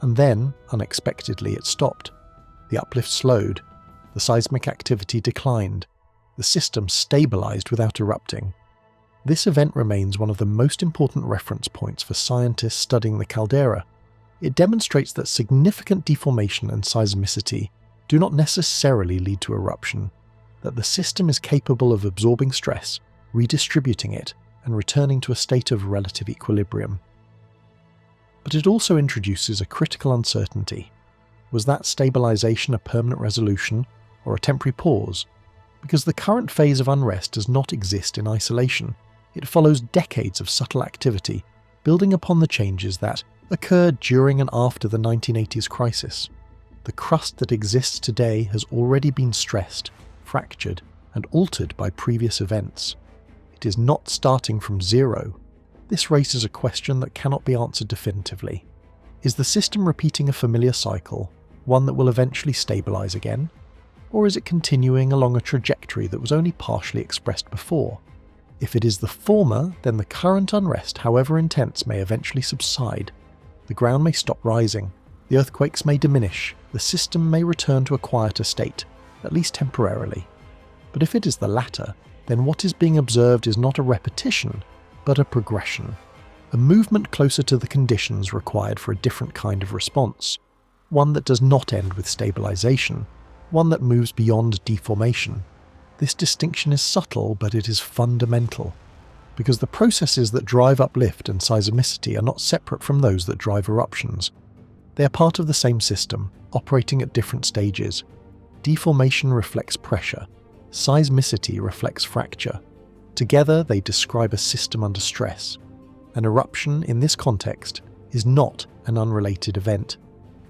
and then, unexpectedly, it stopped. The uplift slowed. The seismic activity declined. The system stabilized without erupting. This event remains one of the most important reference points for scientists studying the caldera. It demonstrates that significant deformation and seismicity do not necessarily lead to eruption, that the system is capable of absorbing stress, redistributing it, and returning to a state of relative equilibrium. But it also introduces a critical uncertainty. Was that stabilization a permanent resolution, or a temporary pause? Because the current phase of unrest does not exist in isolation. It follows decades of subtle activity, building upon the changes that occurred during and after the 1980s crisis. The crust that exists today has already been stressed, fractured, and altered by previous events. It is not starting from zero. This raises a question that cannot be answered definitively. Is the system repeating a familiar cycle, one that will eventually stabilize again? Or is it continuing along a trajectory that was only partially expressed before? If it is the former, then the current unrest, however intense, may eventually subside. The ground may stop rising, the earthquakes may diminish, the system may return to a quieter state, at least temporarily. But if it is the latter, then what is being observed is not a repetition, but a progression, a movement closer to the conditions required for a different kind of response, one that does not end with stabilization, one that moves beyond deformation. This distinction is subtle, but it is fundamental, because the processes that drive uplift and seismicity are not separate from those that drive eruptions. They are part of the same system, operating at different stages. Deformation reflects pressure, seismicity reflects fracture. Together, they describe a system under stress. An eruption, in this context, is not an unrelated event.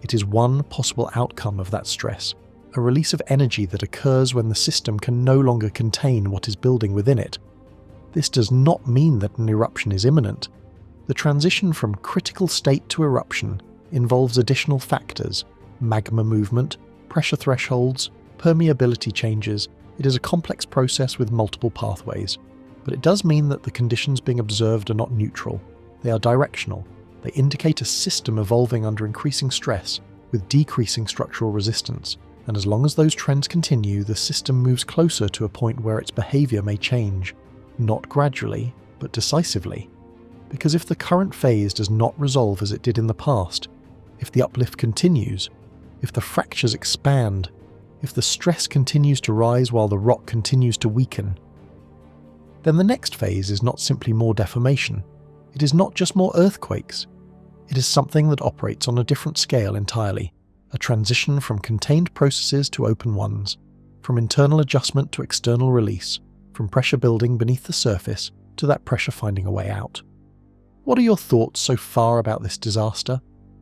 It is one possible outcome of that stress, a release of energy that occurs when the system can no longer contain what is building within it. This does not mean that an eruption is imminent. The transition from critical state to eruption involves additional factors: magma movement, pressure thresholds, permeability changes. It is a complex process with multiple pathways, but it does mean that the conditions being observed are not neutral. They are directional. They indicate a system evolving under increasing stress with decreasing structural resistance. And as long as those trends continue, the system moves closer to a point where its behavior may change, not gradually, but decisively. Because if the current phase does not resolve as it did in the past, if the uplift continues, if the fractures expand, if the stress continues to rise while the rock continues to weaken, then the next phase is not simply more deformation. It is not just more earthquakes. It is something that operates on a different scale entirely. A transition from contained processes to open ones, from internal adjustment to external release, from pressure building beneath the surface to that pressure finding a way out. What are your thoughts so far about this disaster?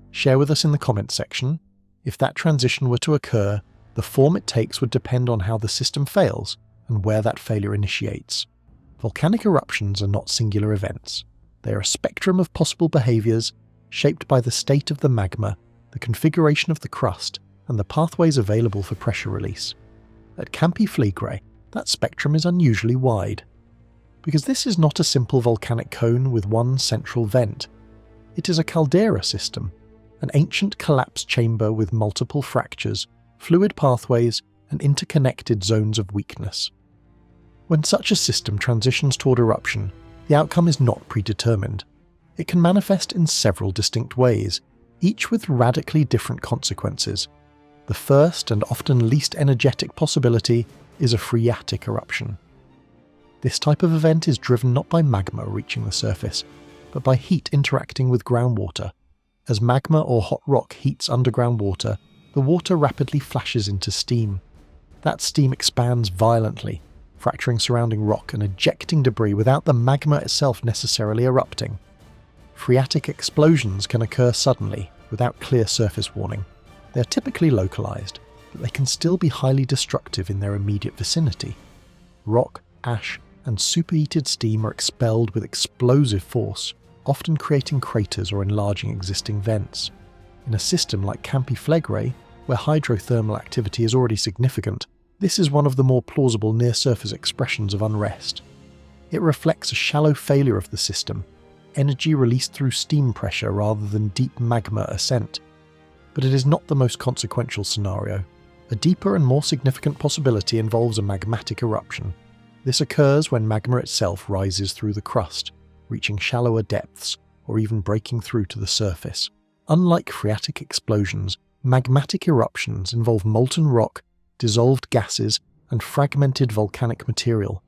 Share with us in the comments section. If that transition were to occur, the form it takes would depend on how the system fails and where that failure initiates. Volcanic eruptions are not singular events. They are a spectrum of possible behaviors shaped by the state of the magma, the configuration of the crust, and the pathways available for pressure release. At Campi Flegrei, that spectrum is unusually wide. Because this is not a simple volcanic cone with one central vent. It is a caldera system, an ancient collapsed chamber with multiple fractures, fluid pathways, and interconnected zones of weakness. When such a system transitions toward eruption, the outcome is not predetermined. It can manifest in several distinct ways, each with radically different consequences. The first and often least energetic possibility is a phreatic eruption. This type of event is driven not by magma reaching the surface, but by heat interacting with groundwater. As magma or hot rock heats underground water, the water rapidly flashes into steam. That steam expands violently, fracturing surrounding rock and ejecting debris without the magma itself necessarily erupting. Phreatic explosions can occur suddenly, without clear surface warning. They are typically localized, but they can still be highly destructive in their immediate vicinity. Rock, ash, and superheated steam are expelled with explosive force, often creating craters or enlarging existing vents. In a system like Campi Flegrei, where hydrothermal activity is already significant, this is one of the more plausible near-surface expressions of unrest. It reflects a shallow failure of the system, energy released through steam pressure rather than deep magma ascent. But it is not the most consequential scenario. A deeper and more significant possibility involves a magmatic eruption. This occurs when magma itself rises through the crust, reaching shallower depths, or even breaking through to the surface. Unlike phreatic explosions, magmatic eruptions involve molten rock, dissolved gases, and fragmented volcanic material.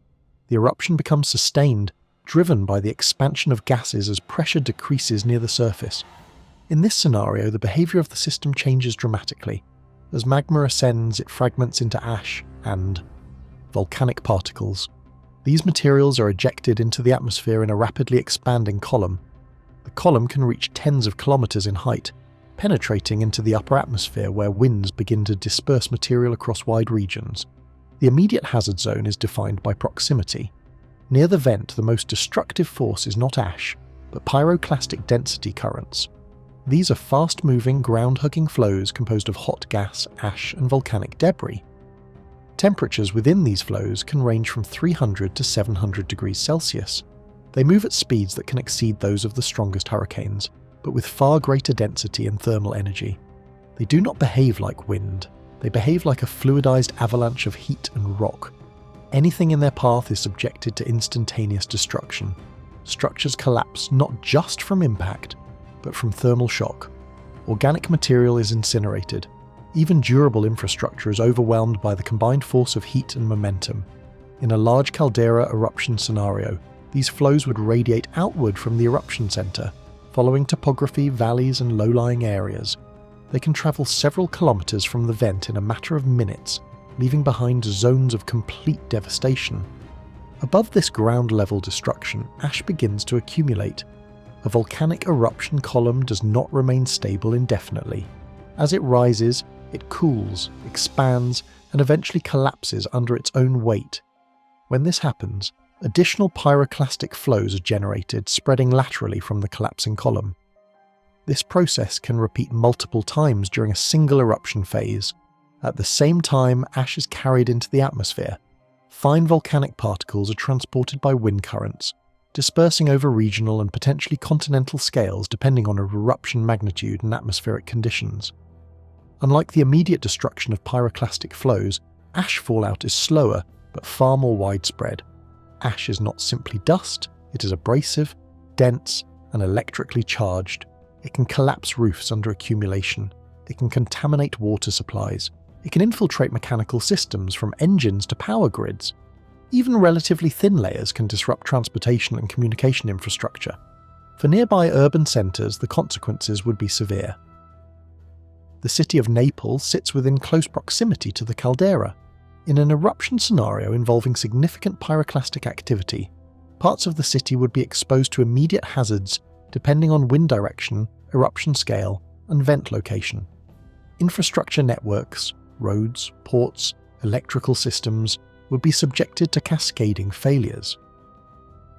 The eruption becomes sustained, driven by the expansion of gases as pressure decreases near the surface. In this scenario, the behavior of the system changes dramatically. As magma ascends, it fragments into ash and volcanic particles. These materials are ejected into the atmosphere in a rapidly expanding column. The column can reach tens of kilometers in height, penetrating into the upper atmosphere where winds begin to disperse material across wide regions. The immediate hazard zone is defined by proximity. Near the vent, the most destructive force is not ash, but pyroclastic density currents. These are fast-moving, ground-hugging flows composed of hot gas, ash, and volcanic debris. Temperatures within these flows can range from 300 to 700 degrees Celsius. They move at speeds that can exceed those of the strongest hurricanes, but with far greater density and thermal energy. They do not behave like wind. They behave like a fluidized avalanche of heat and rock. Anything in their path is subjected to instantaneous destruction. Structures collapse not just from impact, but from thermal shock. Organic material is incinerated. Even durable infrastructure is overwhelmed by the combined force of heat and momentum. In a large caldera eruption scenario, these flows would radiate outward from the eruption center, following topography, valleys, and low-lying areas. They can travel several kilometers from the vent in a matter of minutes, leaving behind zones of complete devastation. Above this ground-level destruction, ash begins to accumulate. A volcanic eruption column does not remain stable indefinitely. As it rises, it cools, expands, and eventually collapses under its own weight. When this happens, additional pyroclastic flows are generated, spreading laterally from the collapsing column. This process can repeat multiple times during a single eruption phase. At the same time, ash is carried into the atmosphere. Fine volcanic particles are transported by wind currents, dispersing over regional and potentially continental scales depending on eruption magnitude and atmospheric conditions. Unlike the immediate destruction of pyroclastic flows, ash fallout is slower but far more widespread. Ash is not simply dust, it is abrasive, dense, and electrically charged. It can collapse roofs under accumulation. It can contaminate water supplies. It can infiltrate mechanical systems from engines to power grids. Even relatively thin layers can disrupt transportation and communication infrastructure. For nearby urban centres, the consequences would be severe. The city of Naples sits within close proximity to the caldera. In an eruption scenario involving significant pyroclastic activity, parts of the city would be exposed to immediate hazards depending on wind direction, eruption scale, and vent location. Infrastructure networks, roads, ports, electrical systems would be subjected to cascading failures.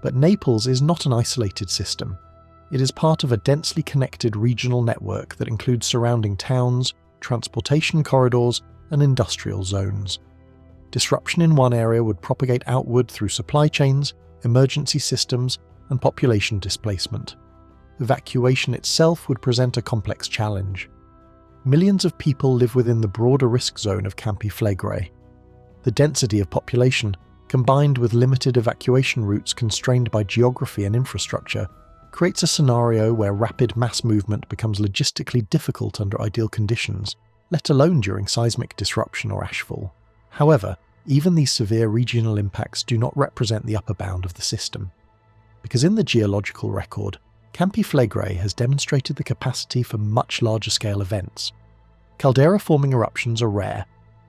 But Naples is not an isolated system. It is part of a densely connected regional network that includes surrounding towns, transportation corridors, and industrial zones. Disruption in one area would propagate outward through supply chains, emergency systems, and population displacement. Evacuation itself would present a complex challenge. Millions of people live within the broader risk zone of Campi Flegrei. The density of population, combined with limited evacuation routes constrained by geography and infrastructure, creates a scenario where rapid mass movement becomes logistically difficult under ideal conditions, let alone during seismic disruption or ashfall. However, even these severe regional impacts do not represent the upper bound of the system. Because in the geological record, Campi Flegrei has demonstrated the capacity for much larger scale events. Caldera-forming eruptions are rare,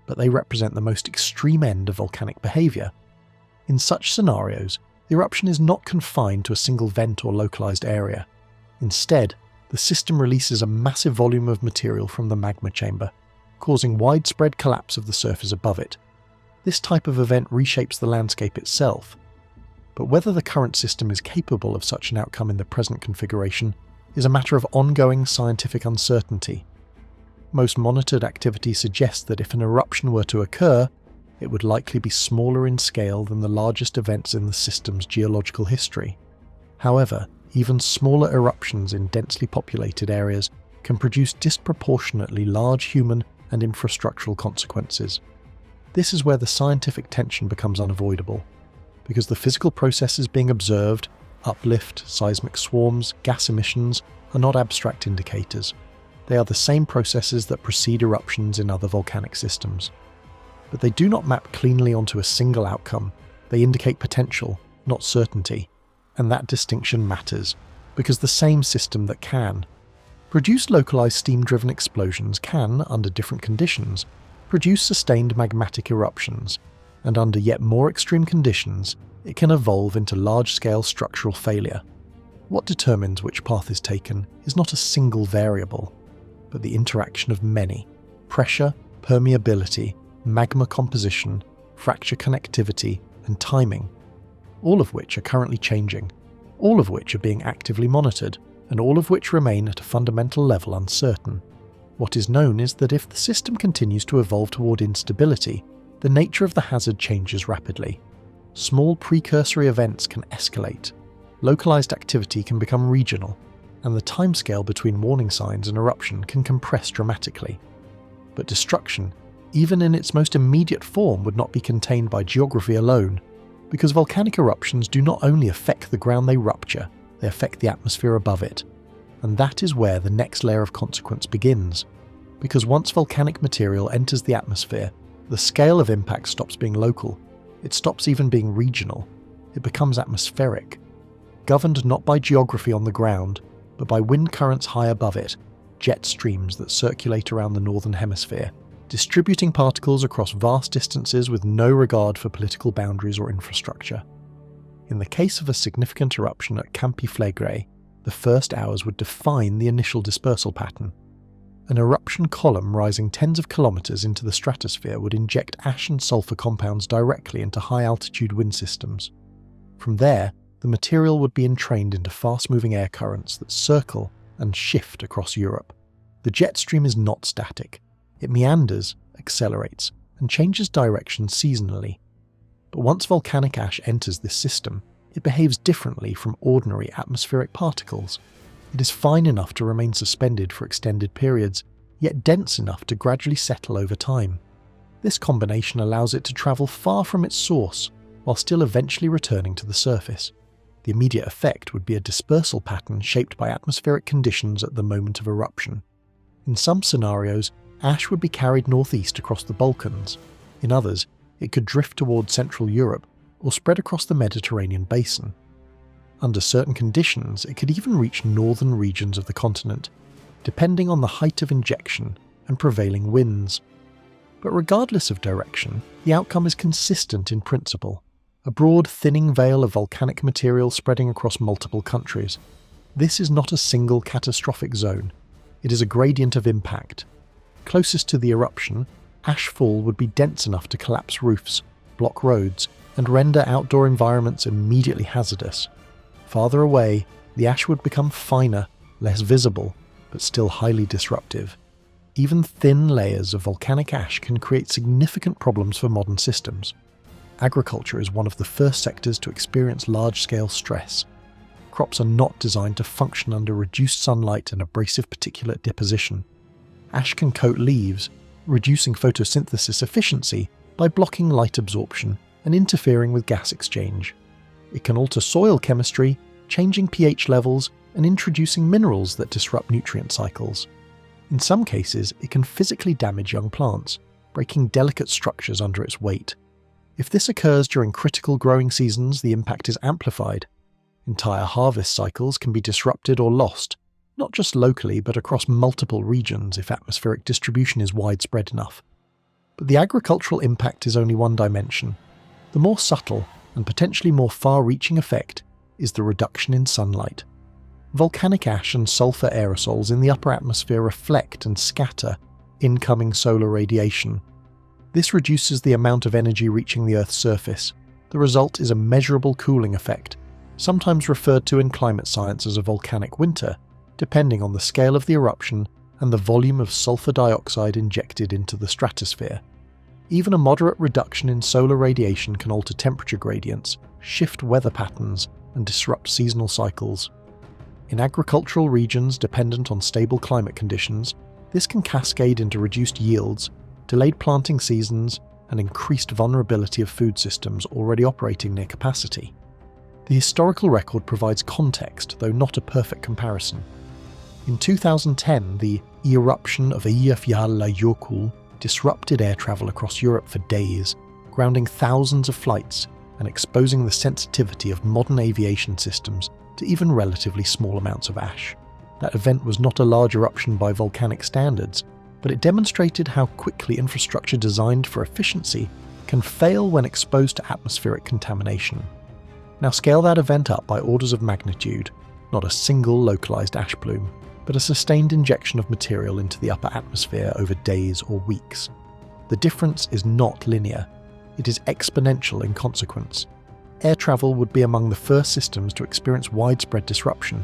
but they represent the most extreme end of volcanic behaviour. In such scenarios, the eruption is not confined to a single vent or localised area. Instead, the system releases a massive volume of material from the magma chamber, causing widespread collapse of the surface above it. This type of event reshapes the landscape itself. But whether the current system is capable of such an outcome in the present configuration is a matter of ongoing scientific uncertainty. Most monitored activity suggests that if an eruption were to occur, it would likely be smaller in scale than the largest events in the system's geological history. However, even smaller eruptions in densely populated areas can produce disproportionately large human and infrastructural consequences. This is where the scientific tension becomes unavoidable, because the physical processes being observed, uplift, seismic swarms, gas emissions, are not abstract indicators. They are the same processes that precede eruptions in other volcanic systems. But they do not map cleanly onto a single outcome. They indicate potential, not certainty. And that distinction matters, because the same system that can produce localized steam-driven explosions can, under different conditions, produce sustained magmatic eruptions, and under yet more extreme conditions, it can evolve into large-scale structural failure. What determines which path is taken is not a single variable, but the interaction of many: pressure, permeability, magma composition, fracture connectivity, and timing, all of which are currently changing, all of which are being actively monitored, and all of which remain at a fundamental level uncertain. What is known is that if the system continues to evolve toward instability, the nature of the hazard changes rapidly. Small precursory events can escalate, localized activity can become regional, and the timescale between warning signs and eruption can compress dramatically. But destruction, even in its most immediate form, would not be contained by geography alone, because volcanic eruptions do not only affect the ground they rupture, they affect the atmosphere above it. And that is where the next layer of consequence begins, because once volcanic material enters the atmosphere, the scale of impact stops being local, it stops even being regional, it becomes atmospheric, governed not by geography on the ground, but by wind currents high above it, jet streams that circulate around the northern hemisphere, distributing particles across vast distances with no regard for political boundaries or infrastructure. In the case of a significant eruption at Campi Flegrei, the first hours would define the initial dispersal pattern. An eruption column rising tens of kilometers into the stratosphere would inject ash and sulfur compounds directly into high-altitude wind systems. From there, the material would be entrained into fast-moving air currents that circle and shift across Europe. The jet stream is not static. It meanders, accelerates, and changes direction seasonally. But once volcanic ash enters this system, it behaves differently from ordinary atmospheric particles. It is fine enough to remain suspended for extended periods, yet dense enough to gradually settle over time. This combination allows it to travel far from its source, while still eventually returning to the surface. The immediate effect would be a dispersal pattern shaped by atmospheric conditions at the moment of eruption. In some scenarios, ash would be carried northeast across the Balkans. In others, it could drift toward Central Europe or spread across the Mediterranean basin. Under certain conditions, it could even reach northern regions of the continent, depending on the height of injection and prevailing winds. But regardless of direction, the outcome is consistent in principle. A broad, thinning veil of volcanic material spreading across multiple countries. This is not a single catastrophic zone. It is a gradient of impact. Closest to the eruption, ashfall would be dense enough to collapse roofs, block roads, and render outdoor environments immediately hazardous. Farther away, the ash would become finer, less visible, but still highly disruptive. Even thin layers of volcanic ash can create significant problems for modern systems. Agriculture is one of the first sectors to experience large-scale stress. Crops are not designed to function under reduced sunlight and abrasive particulate deposition. Ash can coat leaves, reducing photosynthesis efficiency by blocking light absorption and interfering with gas exchange. It can alter soil chemistry, changing pH levels and introducing minerals that disrupt nutrient cycles. In some cases, it can physically damage young plants, breaking delicate structures under its weight. If this occurs during critical growing seasons, the impact is amplified. Entire harvest cycles can be disrupted or lost, not just locally but across multiple regions if atmospheric distribution is widespread enough. But the agricultural impact is only one dimension. The more subtle and potentially more far-reaching effect is the reduction in sunlight. Volcanic ash and sulfur aerosols in the upper atmosphere reflect and scatter incoming solar radiation. This reduces the amount of energy reaching the Earth's surface. The result is a measurable cooling effect, sometimes referred to in climate science as a volcanic winter, depending on the scale of the eruption and the volume of sulfur dioxide injected into the stratosphere. Even a moderate reduction in solar radiation can alter temperature gradients, shift weather patterns, and disrupt seasonal cycles. In agricultural regions dependent on stable climate conditions, this can cascade into reduced yields, delayed planting seasons, and increased vulnerability of food systems already operating near capacity. The historical record provides context, though not a perfect comparison. In 2010, the eruption of Eyjafjallajökull disrupted air travel across Europe for days, grounding thousands of flights and exposing the sensitivity of modern aviation systems to even relatively small amounts of ash. That event was not a large eruption by volcanic standards, but it demonstrated how quickly infrastructure designed for efficiency can fail when exposed to atmospheric contamination. Now scale that event up by orders of magnitude, not a single localized ash plume, but a sustained injection of material into the upper atmosphere over days or weeks. The difference is not linear. it is exponential in consequence. Air travel would be among the first systems to experience widespread disruption.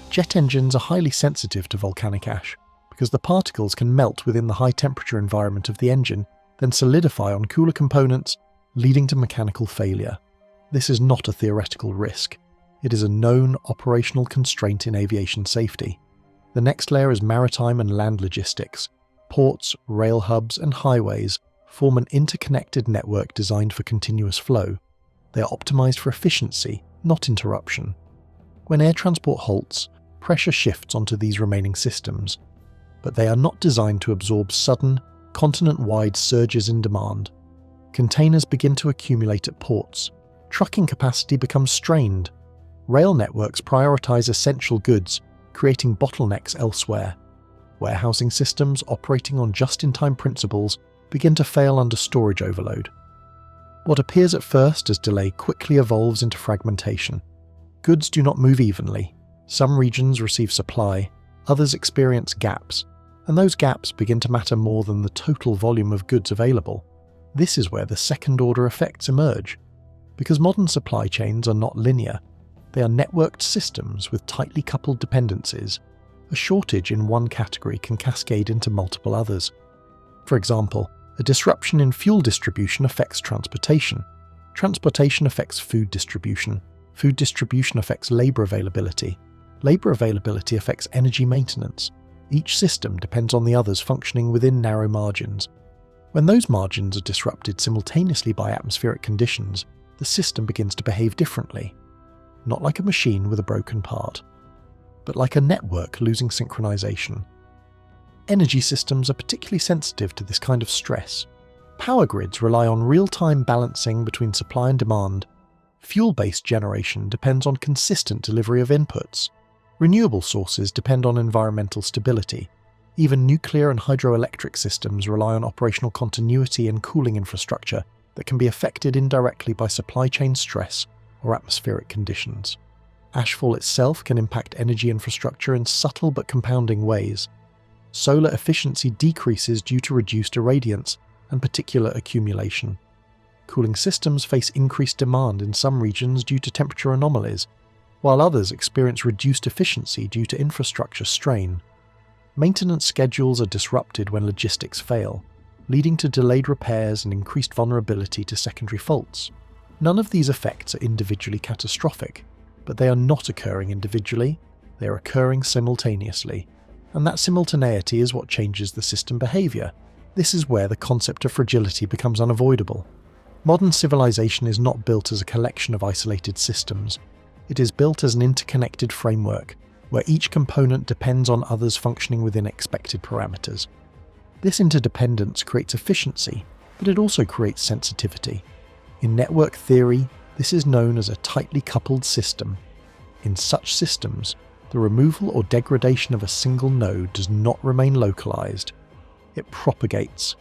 Jet engines are highly sensitive to volcanic ash, because the particles can melt within the high-temperature environment of the engine, then solidify on cooler components, leading to mechanical failure. This is not a theoretical risk. It is a known operational constraint in aviation safety. The next layer is maritime and land logistics. Ports, rail hubs, and highways form an interconnected network designed for continuous flow. They are optimized for efficiency, not interruption. When air transport halts, pressure shifts onto these remaining systems, but they are not designed to absorb sudden, continent-wide surges in demand. Containers begin to accumulate at ports. Trucking capacity becomes strained. Rail networks prioritize essential goods, creating bottlenecks elsewhere. Warehousing systems operating on just-in-time principles begin to fail under storage overload. What appears at first as delay quickly evolves into fragmentation. Goods do not move evenly. Some regions receive supply, others experience gaps, and those gaps begin to matter more than the total volume of goods available. This is where the second-order effects emerge. Because modern supply chains are not linear, they are networked systems with tightly coupled dependencies. A shortage in one category can cascade into multiple others. For example, a disruption in fuel distribution affects transportation. Transportation affects food distribution. Food distribution affects labor availability. Labor availability affects energy maintenance. Each system depends on the others functioning within narrow margins. When those margins are disrupted simultaneously by atmospheric conditions, the system begins to behave differently. Not like a machine with a broken part, but like a network losing synchronization. Energy systems are particularly sensitive to this kind of stress. Power grids rely on real-time balancing between supply and demand. Fuel-based generation depends on consistent delivery of inputs. Renewable sources depend on environmental stability. Even nuclear and hydroelectric systems rely on operational continuity and cooling infrastructure that can be affected indirectly by supply chain stress or atmospheric conditions. Ashfall itself can impact energy infrastructure in subtle but compounding ways. Solar efficiency decreases due to reduced irradiance and particulate accumulation. Cooling systems face increased demand in some regions due to temperature anomalies, while others experience reduced efficiency due to infrastructure strain. Maintenance schedules are disrupted when logistics fail, leading to delayed repairs and increased vulnerability to secondary faults. None of these effects are individually catastrophic, but they are not occurring individually, they are occurring simultaneously. And that simultaneity is what changes the system behavior. This is where the concept of fragility becomes unavoidable. Modern civilization is not built as a collection of isolated systems. It is built as an interconnected framework, where each component depends on others functioning within expected parameters. This interdependence creates efficiency, but it also creates sensitivity. In network theory, this is known as a tightly coupled system. In such systems, the removal or degradation of a single node does not remain localized. It propagates.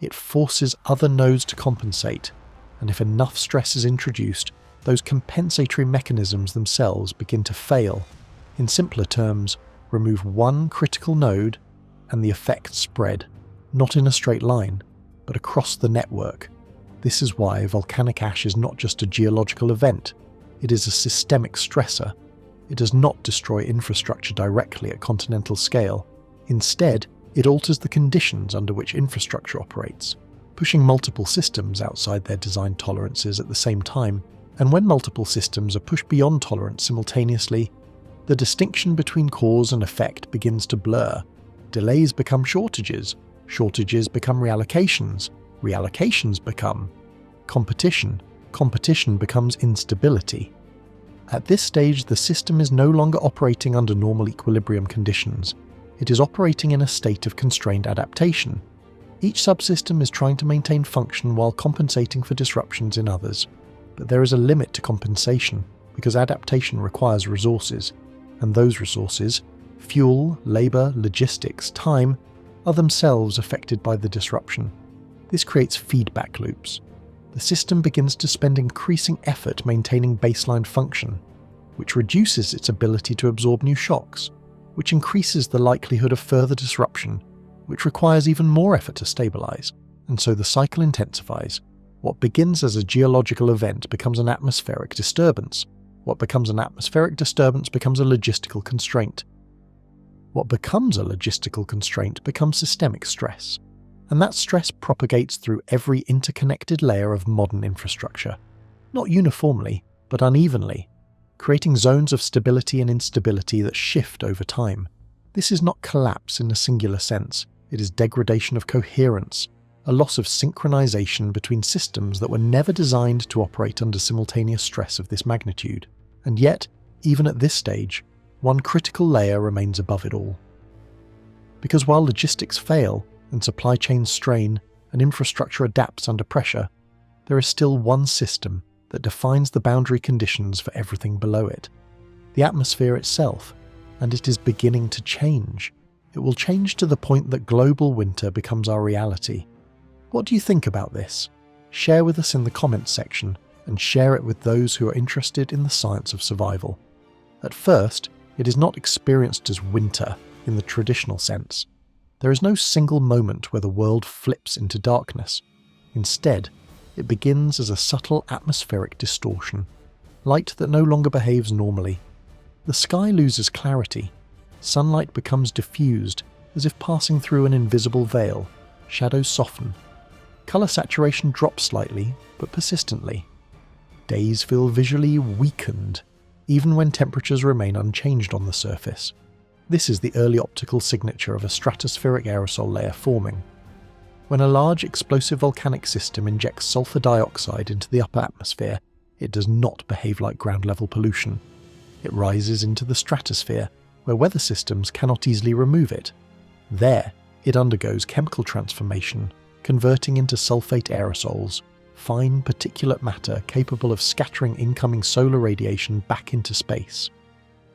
It forces other nodes to compensate, and if enough stress is introduced, those compensatory mechanisms themselves begin to fail. In simpler terms, remove one critical node and the effects spread, not in a straight line, but across the network. This is why volcanic ash is not just a geological event, it is a systemic stressor. It does not destroy infrastructure directly at continental scale. Instead, it alters the conditions under which infrastructure operates, pushing multiple systems outside their design tolerances at the same time. And when multiple systems are pushed beyond tolerance simultaneously, the distinction between cause and effect begins to blur. Delays become shortages, shortages become reallocations, reallocations become competition, competition becomes instability. At this stage, the system is no longer operating under normal equilibrium conditions. It is operating in a state of constrained adaptation. Each subsystem is trying to maintain function while compensating for disruptions in others. But there is a limit to compensation, because adaptation requires resources, and those resources, fuel, labor, logistics, time, are themselves affected by the disruption. This creates feedback loops. The system begins to spend increasing effort maintaining baseline function, which reduces its ability to absorb new shocks, which increases the likelihood of further disruption, which requires even more effort to stabilize, and so the cycle intensifies. What begins as a geological event becomes an atmospheric disturbance. What becomes an atmospheric disturbance becomes a logistical constraint. What becomes a logistical constraint becomes systemic stress. And that stress propagates through every interconnected layer of modern infrastructure. Not uniformly, but unevenly, creating zones of stability and instability that shift over time. This is not collapse in a singular sense, it is degradation of coherence, a loss of synchronization between systems that were never designed to operate under simultaneous stress of this magnitude. And yet, even at this stage, one critical layer remains above it all. Because while logistics fail, and supply chains strain, and infrastructure adapts under pressure, there is still one system that defines the boundary conditions for everything below it. The atmosphere itself, and it is beginning to change. It will change to the point that global winter becomes our reality. What do you think about this? Share with us in the comments section, and share it with those who are interested in the science of survival. At first, it is not experienced as winter in the traditional sense. There is no single moment where the world flips into darkness. Instead, it begins as a subtle atmospheric distortion, light that no longer behaves normally. The sky loses clarity, sunlight becomes diffused, as if passing through an invisible veil, shadows soften. Colour saturation drops slightly, but persistently. Days feel visually weakened, even when temperatures remain unchanged on the surface. This is the early optical signature of a stratospheric aerosol layer forming. When a large explosive volcanic system injects sulfur dioxide into the upper atmosphere, it does not behave like ground-level pollution. It rises into the stratosphere, where weather systems cannot easily remove it. There, it undergoes chemical transformation, converting into sulfate aerosols, fine particulate matter capable of scattering incoming solar radiation back into space.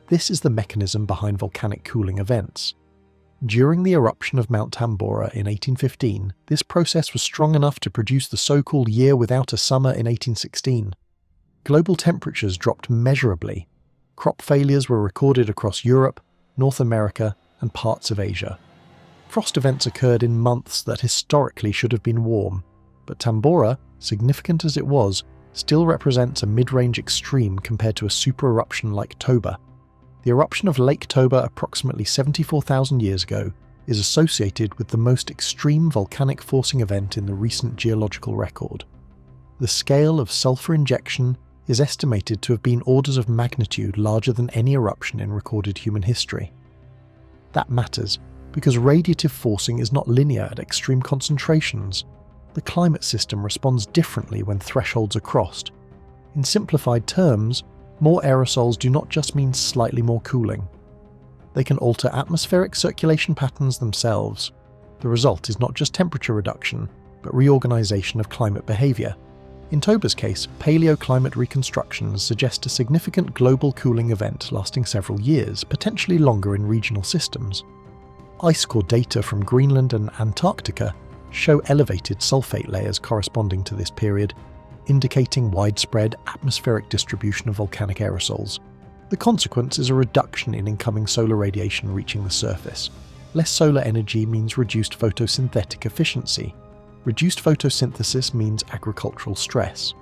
This is the mechanism behind volcanic cooling events. During the eruption of Mount Tambora in 1815, this process was strong enough to produce the so-called year without a summer in 1816. Global temperatures dropped measurably. Crop failures were recorded across Europe, North America, and parts of Asia. Frost events occurred in months that historically should have been warm, but Tambora, significant as it was, still represents a mid-range extreme compared to a super-eruption like Toba. The eruption of Lake Toba approximately 74,000 years ago is associated with the most extreme volcanic forcing event in the recent geological record. The scale of sulfur injection is estimated to have been orders of magnitude larger than any eruption in recorded human history. That matters because radiative forcing is not linear at extreme concentrations. The climate system responds differently when thresholds are crossed. In simplified terms, more aerosols do not just mean slightly more cooling. They can alter atmospheric circulation patterns themselves. The result is not just temperature reduction, but reorganization of climate behavior. In Toba's case, paleoclimate reconstructions suggest a significant global cooling event lasting several years, potentially longer in regional systems. Ice core data from Greenland and Antarctica show elevated sulfate layers corresponding to this period, indicating widespread atmospheric distribution of volcanic aerosols. The consequence is a reduction in incoming solar radiation reaching the surface. Less solar energy means reduced photosynthetic efficiency. Reduced photosynthesis means agricultural stress.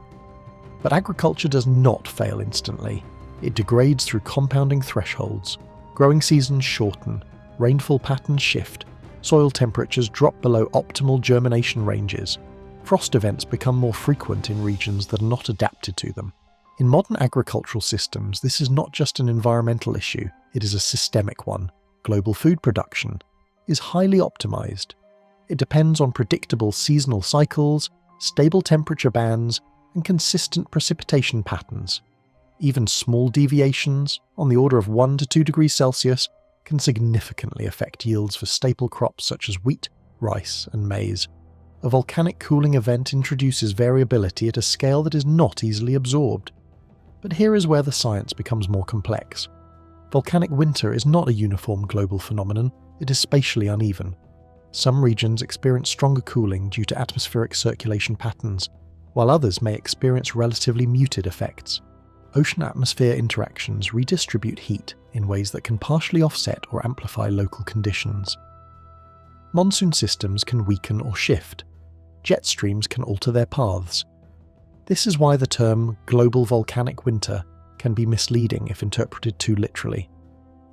But agriculture does not fail instantly. It degrades through compounding thresholds. Growing seasons shorten, rainfall patterns shift, soil temperatures drop below optimal germination ranges. Frost events become more frequent in regions that are not adapted to them. In modern agricultural systems, this is not just an environmental issue, it is a systemic one. Global food production is highly optimized. It depends on predictable seasonal cycles, stable temperature bands, and consistent precipitation patterns. Even small deviations, on the order of 1 to 2 degrees Celsius, can significantly affect yields for staple crops such as wheat, rice, and maize. A volcanic cooling event introduces variability at a scale that is not easily absorbed. But here is where the science becomes more complex. Volcanic winter is not a uniform global phenomenon, it is spatially uneven. Some regions experience stronger cooling due to atmospheric circulation patterns, while others may experience relatively muted effects. Ocean-atmosphere interactions redistribute heat in ways that can partially offset or amplify local conditions. Monsoon systems can weaken or shift. Jet streams can alter their paths, This is why the term global volcanic winter can be misleading if interpreted too literally.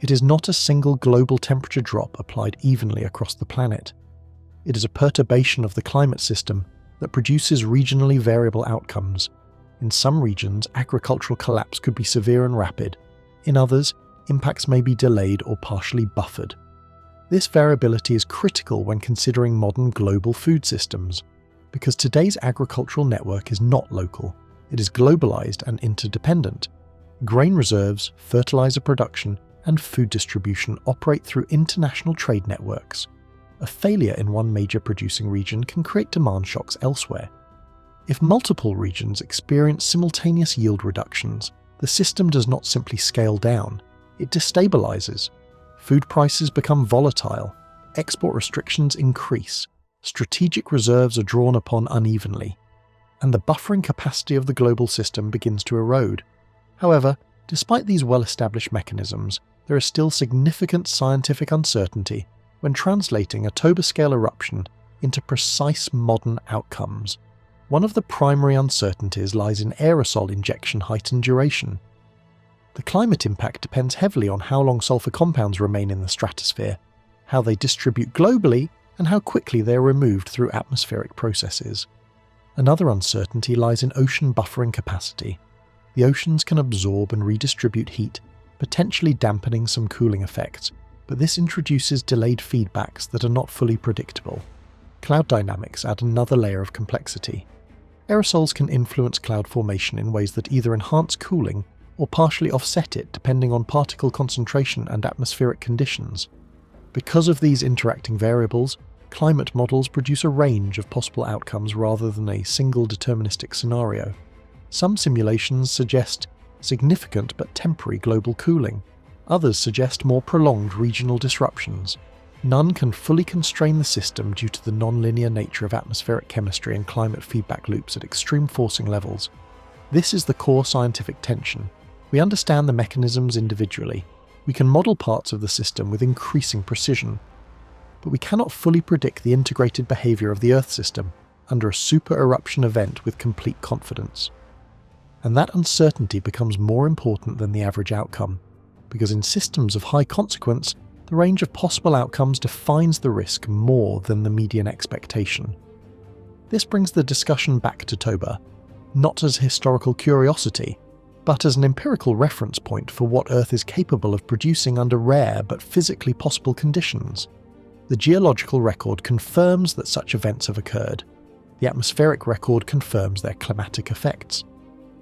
It is not a single global temperature drop applied evenly across the planet. It is a perturbation of the climate system that produces regionally variable outcomes. In some regions, agricultural collapse could be severe and rapid. In others, impacts may be delayed or partially buffered. This variability is critical when considering modern global food systems, because today's agricultural network is not local. It is globalized and interdependent. Grain reserves, fertilizer production, and food distribution operate through international trade networks. A failure in one major producing region can create demand shocks elsewhere. If multiple regions experience simultaneous yield reductions, the system does not simply scale down, it destabilizes. Food prices become volatile, export restrictions increase, strategic reserves are drawn upon unevenly, and the buffering capacity of the global system begins to erode. However, despite these well-established mechanisms, there is still significant scientific uncertainty when translating a Toba-scale eruption into precise modern outcomes. One of the primary uncertainties lies in aerosol injection height and duration. The climate impact depends heavily on how long sulfur compounds remain in the stratosphere, how they distribute globally, and how quickly they are removed through atmospheric processes. Another uncertainty lies in ocean buffering capacity. The oceans can absorb and redistribute heat, potentially dampening some cooling effects, but this introduces delayed feedbacks that are not fully predictable. Cloud dynamics add another layer of complexity. Aerosols can influence cloud formation in ways that either enhance cooling or partially offset it depending on particle concentration and atmospheric conditions. Because of these interacting variables, climate models produce a range of possible outcomes rather than a single deterministic scenario. Some simulations suggest significant but temporary global cooling. Others suggest more prolonged regional disruptions. None can fully constrain the system due to the non-linear nature of atmospheric chemistry and climate feedback loops at extreme forcing levels. This is the core scientific tension. We understand the mechanisms individually. We can model parts of the system with increasing precision. But we cannot fully predict the integrated behavior of the Earth system under a super-eruption event with complete confidence. And that uncertainty becomes more important than the average outcome, because in systems of high consequence, the range of possible outcomes defines the risk more than the median expectation. This brings the discussion back to Toba, not as historical curiosity, but as an empirical reference point for what Earth is capable of producing under rare but physically possible conditions. The geological record confirms that such events have occurred. The atmospheric record confirms their climatic effects.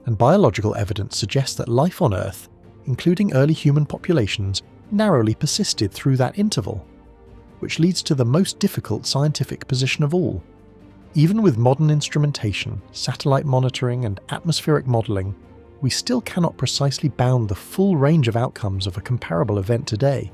And biological evidence suggests that life on Earth, including early human populations, narrowly persisted through that interval, which leads to the most difficult scientific position of all. Even with modern instrumentation, satellite monitoring, and atmospheric modelling, we still cannot precisely bound the full range of outcomes of a comparable event today.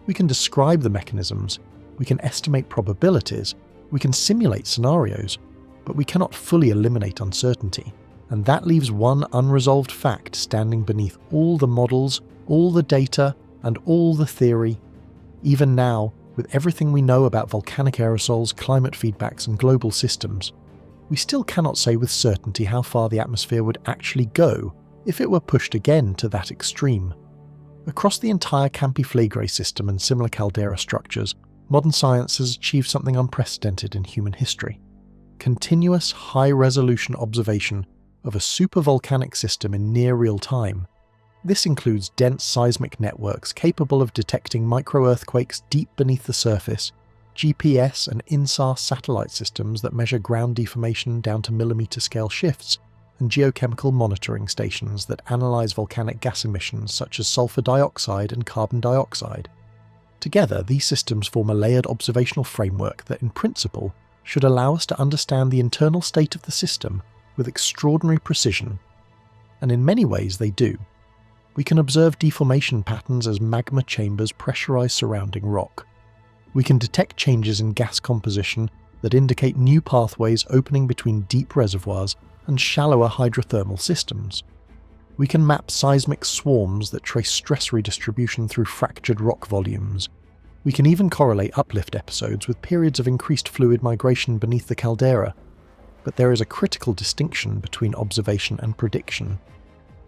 We can describe the mechanisms, we can estimate probabilities, we can simulate scenarios, but we cannot fully eliminate uncertainty. And that leaves one unresolved fact standing beneath all the models, all the data, and all the theory. Even now, with everything we know about volcanic aerosols, climate feedbacks, and global systems, we still cannot say with certainty how far the atmosphere would actually go if it were pushed again to that extreme. Across the entire Campi Flegrei system and similar caldera structures, modern science has achieved something unprecedented in human history. Continuous, high-resolution observation of a supervolcanic system in near real time. This includes dense seismic networks capable of detecting micro-earthquakes deep beneath the surface, GPS and INSAR satellite systems that measure ground deformation down to millimeter-scale shifts, and geochemical monitoring stations that analyze volcanic gas emissions such as sulfur dioxide and carbon dioxide. Together, these systems form a layered observational framework that, in principle, should allow us to understand the internal state of the system with extraordinary precision, and in many ways they do. We can observe deformation patterns as magma chambers pressurize surrounding rock. We can detect changes in gas composition that indicate new pathways opening between deep reservoirs and shallower hydrothermal systems. We can map seismic swarms that trace stress redistribution through fractured rock volumes. We can even correlate uplift episodes with periods of increased fluid migration beneath the caldera. But there is a critical distinction between observation and prediction.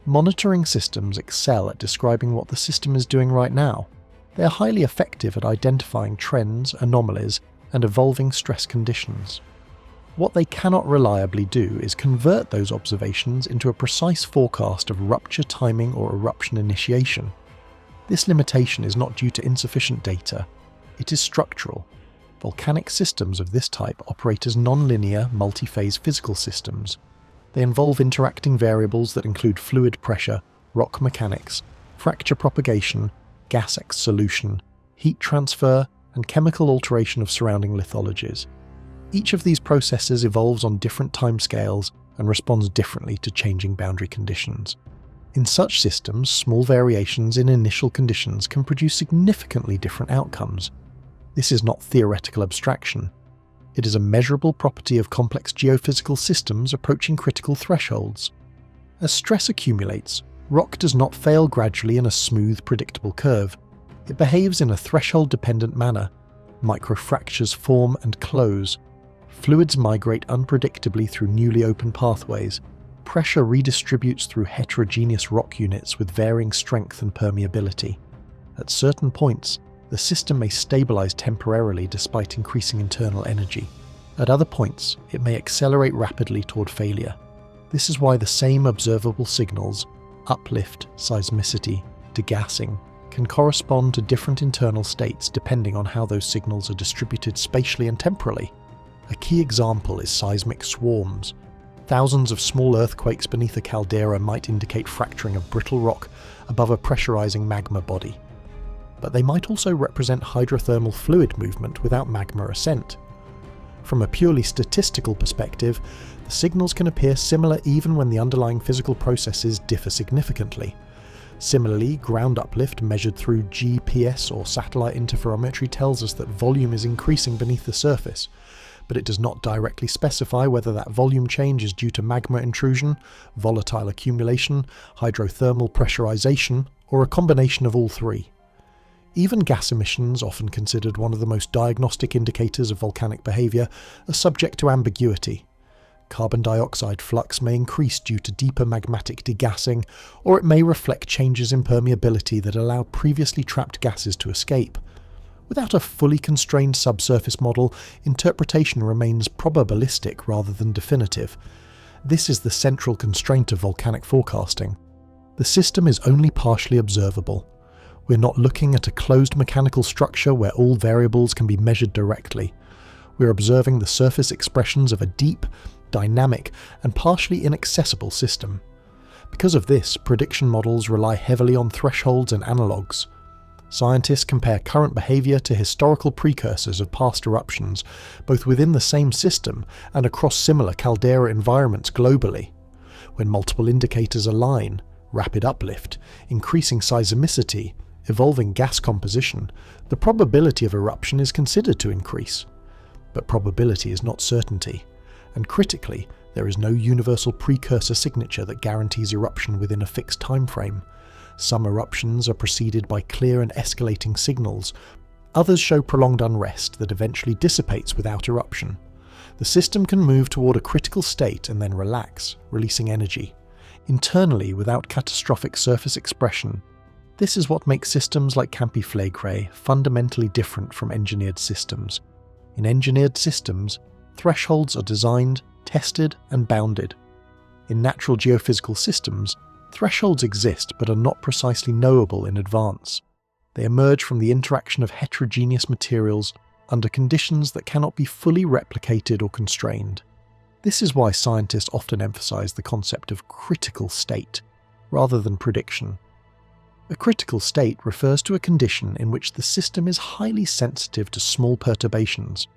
Monitoring systems excel at describing what the system is doing right now. They are highly effective at identifying trends, anomalies, and evolving stress conditions. What they cannot reliably do is convert those observations into a precise forecast of rupture timing or eruption initiation. This limitation is not due to insufficient data, it is structural. Volcanic systems of this type operate as non-linear, multi-phase physical systems. They involve interacting variables that include fluid pressure, rock mechanics, fracture propagation, gas exsolution, heat transfer, and chemical alteration of surrounding lithologies. Each of these processes evolves on different timescales and responds differently to changing boundary conditions. In such systems, small variations in initial conditions can produce significantly different outcomes. This is not theoretical abstraction. It is a measurable property of complex geophysical systems approaching critical thresholds. As stress accumulates, rock does not fail gradually in a smooth, predictable curve. It behaves in a threshold-dependent manner. Microfractures form and close. Fluids migrate unpredictably through newly opened pathways. Pressure redistributes through heterogeneous rock units with varying strength and permeability. At certain points, the system may stabilize temporarily despite increasing internal energy. At other points, it may accelerate rapidly toward failure. This is why the same observable signals, uplift, seismicity, degassing, can correspond to different internal states depending on how those signals are distributed spatially and temporally. A key example is seismic swarms. Thousands of small earthquakes beneath a caldera might indicate fracturing of brittle rock above a pressurizing magma body. But they might also represent hydrothermal fluid movement without magma ascent. From a purely statistical perspective, the signals can appear similar even when the underlying physical processes differ significantly. Similarly, ground uplift measured through GPS or satellite interferometry tells us that volume is increasing beneath the surface, but it does not directly specify whether that volume change is due to magma intrusion, volatile accumulation, hydrothermal pressurization, or a combination of all three. Even gas emissions, often considered one of the most diagnostic indicators of volcanic behaviour, are subject to ambiguity. Carbon dioxide flux may increase due to deeper magmatic degassing, or it may reflect changes in permeability that allow previously trapped gases to escape. Without a fully constrained subsurface model, interpretation remains probabilistic rather than definitive. This is the central constraint of volcanic forecasting. The system is only partially observable. We're not looking at a closed mechanical structure where all variables can be measured directly. We're observing the surface expressions of a deep, dynamic, and partially inaccessible system. Because of this, prediction models rely heavily on thresholds and analogues. Scientists compare current behaviour to historical precursors of past eruptions, both within the same system and across similar caldera environments globally. When multiple indicators align, rapid uplift, increasing seismicity, evolving gas composition, the probability of eruption is considered to increase. But probability is not certainty, and critically, there is no universal precursor signature that guarantees eruption within a fixed time frame. Some eruptions are preceded by clear and escalating signals. Others show prolonged unrest that eventually dissipates without eruption. The system can move toward a critical state and then relax, releasing energy. Internally, without catastrophic surface expression. This is what makes systems like Campi Flegrei fundamentally different from engineered systems. In engineered systems, thresholds are designed, tested, and bounded. In natural geophysical systems, thresholds exist but are not precisely knowable in advance. They emerge from the interaction of heterogeneous materials under conditions that cannot be fully replicated or constrained. This is why scientists often emphasize the concept of critical state, rather than prediction. A critical state refers to a condition in which the system is highly sensitive to small perturbations.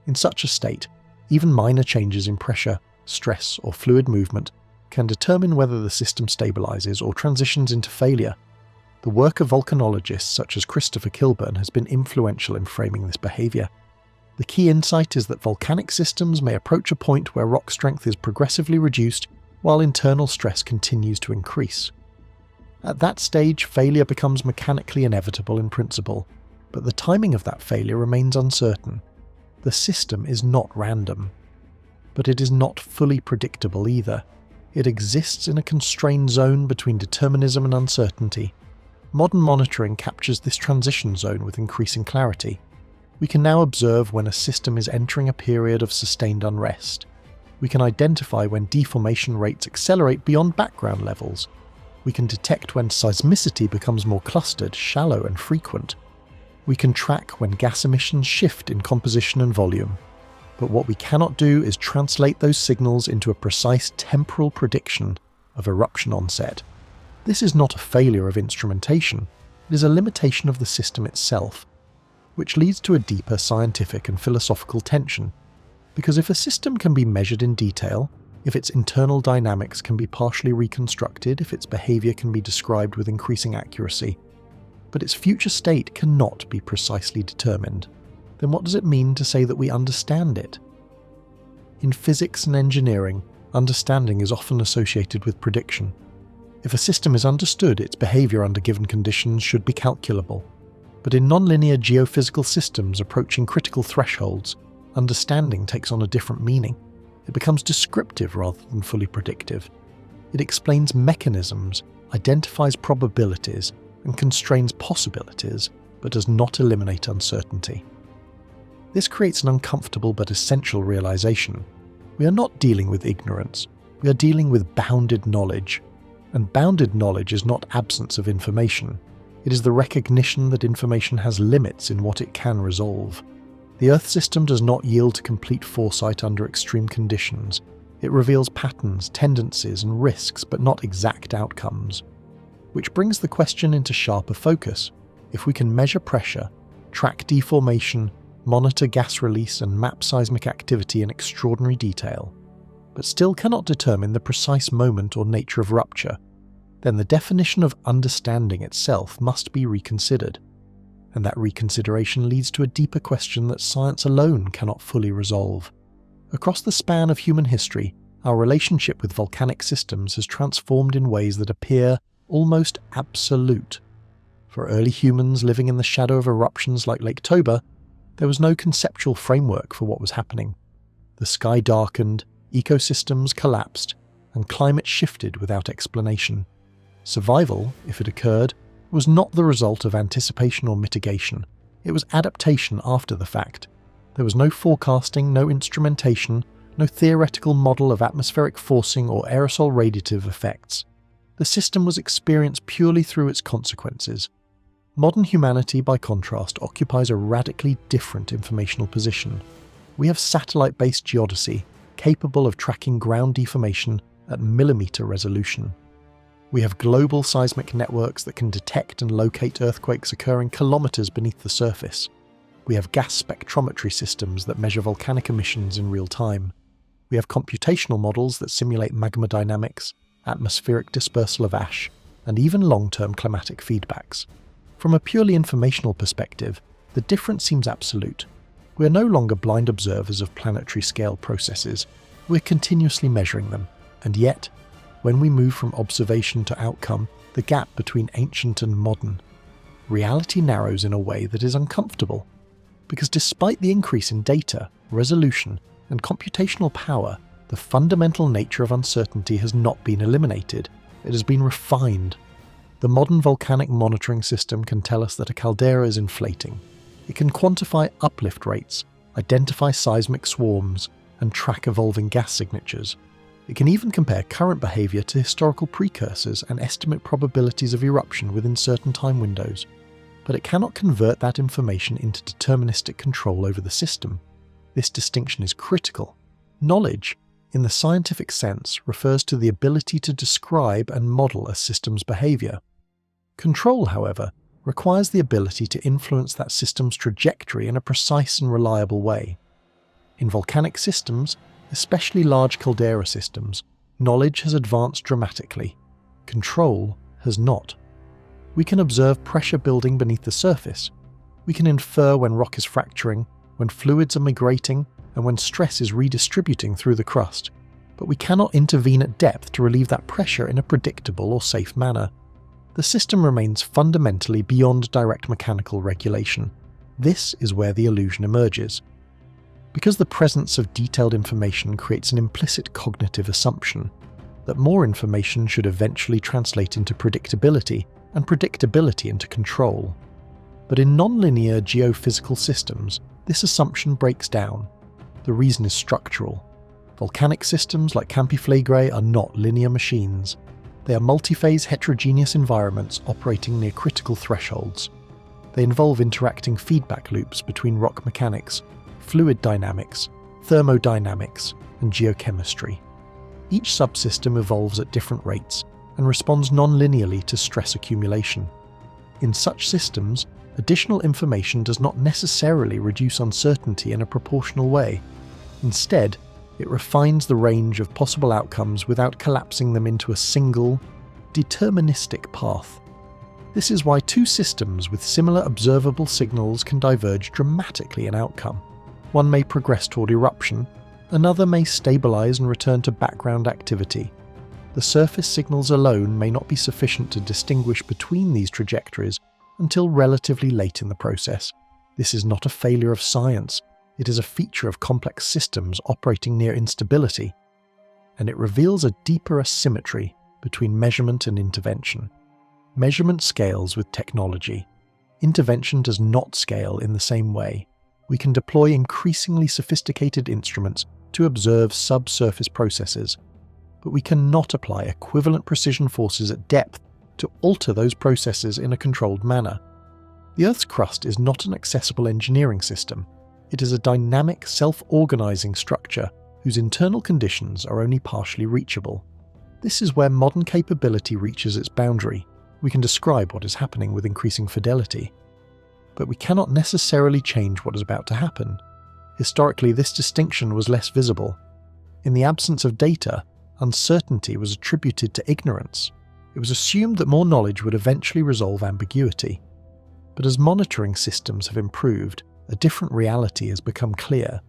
In such a state, even minor changes in pressure, stress, or fluid movement can determine whether the system stabilizes or transitions into failure. The work of volcanologists such as Christopher Kilburn has been influential in framing this behavior. The key insight is that volcanic systems may approach a point where rock strength is progressively reduced while internal stress continues to increase. At that stage, failure becomes mechanically inevitable in principle, but the timing of that failure remains uncertain. The system is not random. but it is not fully predictable either. It exists in a constrained zone between determinism and uncertainty. Modern monitoring captures this transition zone with increasing clarity. We can now observe when a system is entering a period of sustained unrest. We can identify when deformation rates accelerate beyond background levels. We can detect when seismicity becomes more clustered, shallow, and frequent. We can track when gas emissions shift in composition and volume. But what we cannot do is translate those signals into a precise temporal prediction of eruption onset. This is not a failure of instrumentation, it is a limitation of the system itself, which leads to a deeper scientific and philosophical tension. Because if a system can be measured in detail, if its internal dynamics can be partially reconstructed, if its behavior can be described with increasing accuracy, but its future state cannot be precisely determined, then what does it mean to say that we understand it? In physics and engineering, understanding is often associated with prediction. If a system is understood, its behavior under given conditions should be calculable. But in nonlinear geophysical systems approaching critical thresholds, understanding takes on a different meaning. It becomes descriptive rather than fully predictive. It explains mechanisms, identifies probabilities, and constrains possibilities, but does not eliminate uncertainty. This creates an uncomfortable but essential realization. We are not dealing with ignorance, we are dealing with bounded knowledge. And bounded knowledge is not absence of information. It is the recognition that information has limits in what it can resolve. The Earth system does not yield to complete foresight under extreme conditions. It reveals patterns, tendencies, and risks, but not exact outcomes. Which brings the question into sharper focus. If we can measure pressure, track deformation, monitor gas release, and map seismic activity in extraordinary detail, but still cannot determine the precise moment or nature of rupture, then the definition of understanding itself must be reconsidered. And that reconsideration leads to a deeper question that science alone cannot fully resolve. Across the span of human history, our relationship with volcanic systems has transformed in ways that appear almost absolute. For early humans living in the shadow of eruptions like Lake Toba, there was no conceptual framework for what was happening. The sky darkened, ecosystems collapsed, and climate shifted without explanation. Survival, if it occurred, was not the result of anticipation or mitigation. It was adaptation after the fact. There was no forecasting, no instrumentation, no theoretical model of atmospheric forcing or aerosol radiative effects. The system was experienced purely through its consequences. Modern humanity, by contrast, occupies a radically different informational position. We have satellite-based geodesy, capable of tracking ground deformation at millimeter resolution. We have global seismic networks that can detect and locate earthquakes occurring kilometers beneath the surface. We have gas spectrometry systems that measure volcanic emissions in real time. We have computational models that simulate magma dynamics, atmospheric dispersal of ash, and even long-term climatic feedbacks. From a purely informational perspective, the difference seems absolute. We are no longer blind observers of planetary-scale processes. We're continuously measuring them, and yet, when we move from observation to outcome, the gap between ancient and modern, reality narrows in a way that is uncomfortable. Because despite the increase in data, resolution, and computational power, the fundamental nature of uncertainty has not been eliminated. It has been refined. The modern volcanic monitoring system can tell us that a caldera is inflating. It can quantify uplift rates, identify seismic swarms, and track evolving gas signatures. It can even compare current behavior to historical precursors and estimate probabilities of eruption within certain time windows. But it cannot convert that information into deterministic control over the system. This distinction is critical. Knowledge, in the scientific sense, refers to the ability to describe and model a system's behavior. Control, however, requires the ability to influence that system's trajectory in a precise and reliable way. In volcanic systems, especially large caldera systems, knowledge has advanced dramatically. Control has not. We can observe pressure building beneath the surface. We can infer when rock is fracturing, when fluids are migrating, and when stress is redistributing through the crust. But we cannot intervene at depth to relieve that pressure in a predictable or safe manner. The system remains fundamentally beyond direct mechanical regulation. This is where the illusion emerges. Because the presence of detailed information creates an implicit cognitive assumption that more information should eventually translate into predictability, and predictability into control. But in nonlinear geophysical systems, this assumption breaks down. The reason is structural. Volcanic systems like Campi Flegrei are not linear machines. They are multi-phase heterogeneous environments operating near critical thresholds. They involve interacting feedback loops between rock mechanics, fluid dynamics, thermodynamics, and geochemistry. Each subsystem evolves at different rates and responds non-linearly to stress accumulation. In such systems, additional information does not necessarily reduce uncertainty in a proportional way. Instead, it refines the range of possible outcomes without collapsing them into a single, deterministic path. This is why two systems with similar observable signals can diverge dramatically in outcome. One may progress toward eruption, another may stabilize and return to background activity. The surface signals alone may not be sufficient to distinguish between these trajectories until relatively late in the process. This is not a failure of science, it is a feature of complex systems operating near instability, and it reveals a deeper asymmetry between measurement and intervention. Measurement scales with technology. Intervention does not scale in the same way. We can deploy increasingly sophisticated instruments to observe subsurface processes, but we cannot apply equivalent precision forces at depth to alter those processes in a controlled manner. The Earth's crust is not an accessible engineering system. It is a dynamic, self-organizing structure whose internal conditions are only partially reachable. This is where modern capability reaches its boundary. We can describe what is happening with increasing fidelity, but we cannot necessarily change what is about to happen. Historically, this distinction was less visible. In the absence of data, uncertainty was attributed to ignorance. It was assumed that more knowledge would eventually resolve ambiguity. But as monitoring systems have improved, a different reality has become clear.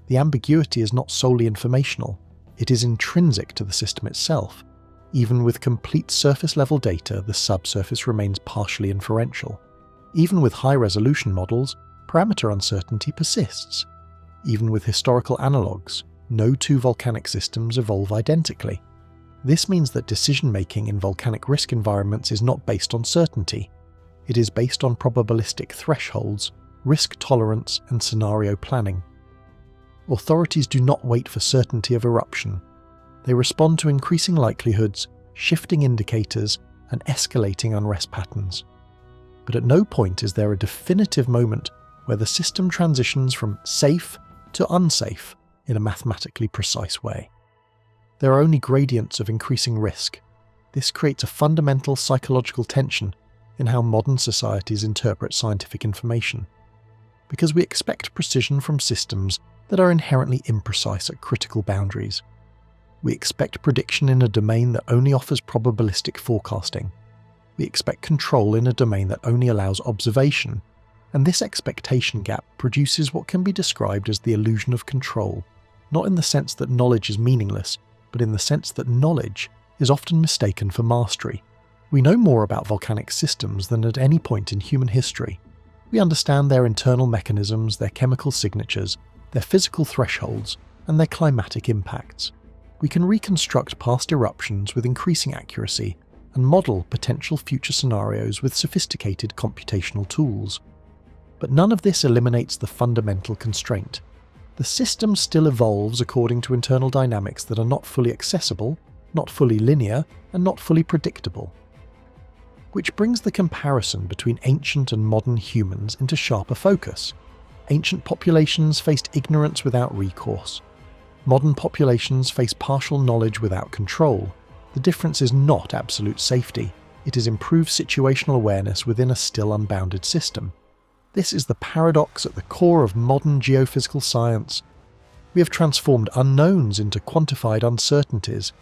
The ambiguity is not solely informational, it is intrinsic to the system itself. Even with complete surface-level data, the subsurface remains partially inferential. Even with high-resolution models, parameter uncertainty persists. Even with historical analogues, no two volcanic systems evolve identically. This means that decision-making in volcanic risk environments is not based on certainty. It is based on probabilistic thresholds, risk tolerance, and scenario planning. Authorities do not wait for certainty of eruption. They respond to increasing likelihoods, shifting indicators, and escalating unrest patterns. But at no point is there a definitive moment where the system transitions from safe to unsafe in a mathematically precise way. There are only gradients of increasing risk. This creates a fundamental psychological tension in how modern societies interpret scientific information, because we expect precision from systems that are inherently imprecise at critical boundaries. We expect prediction in a domain that only offers probabilistic forecasting. We expect control in a domain that only allows observation, and this expectation gap produces what can be described as the illusion of control, not in the sense that knowledge is meaningless, but in the sense that knowledge is often mistaken for mastery. We know more about volcanic systems than at any point in human history. We understand their internal mechanisms, their chemical signatures, their physical thresholds, and their climatic impacts. We can reconstruct past eruptions with increasing accuracy and model potential future scenarios with sophisticated computational tools. But none of this eliminates the fundamental constraint. The system still evolves according to internal dynamics that are not fully accessible, not fully linear, and not fully predictable. Which brings the comparison between ancient and modern humans into sharper focus. Ancient populations faced ignorance without recourse. Modern populations face partial knowledge without control. The difference is not absolute safety, it is improved situational awareness within a still unbounded system. This is the paradox at the core of modern geophysical science. We have transformed unknowns into quantified uncertainties,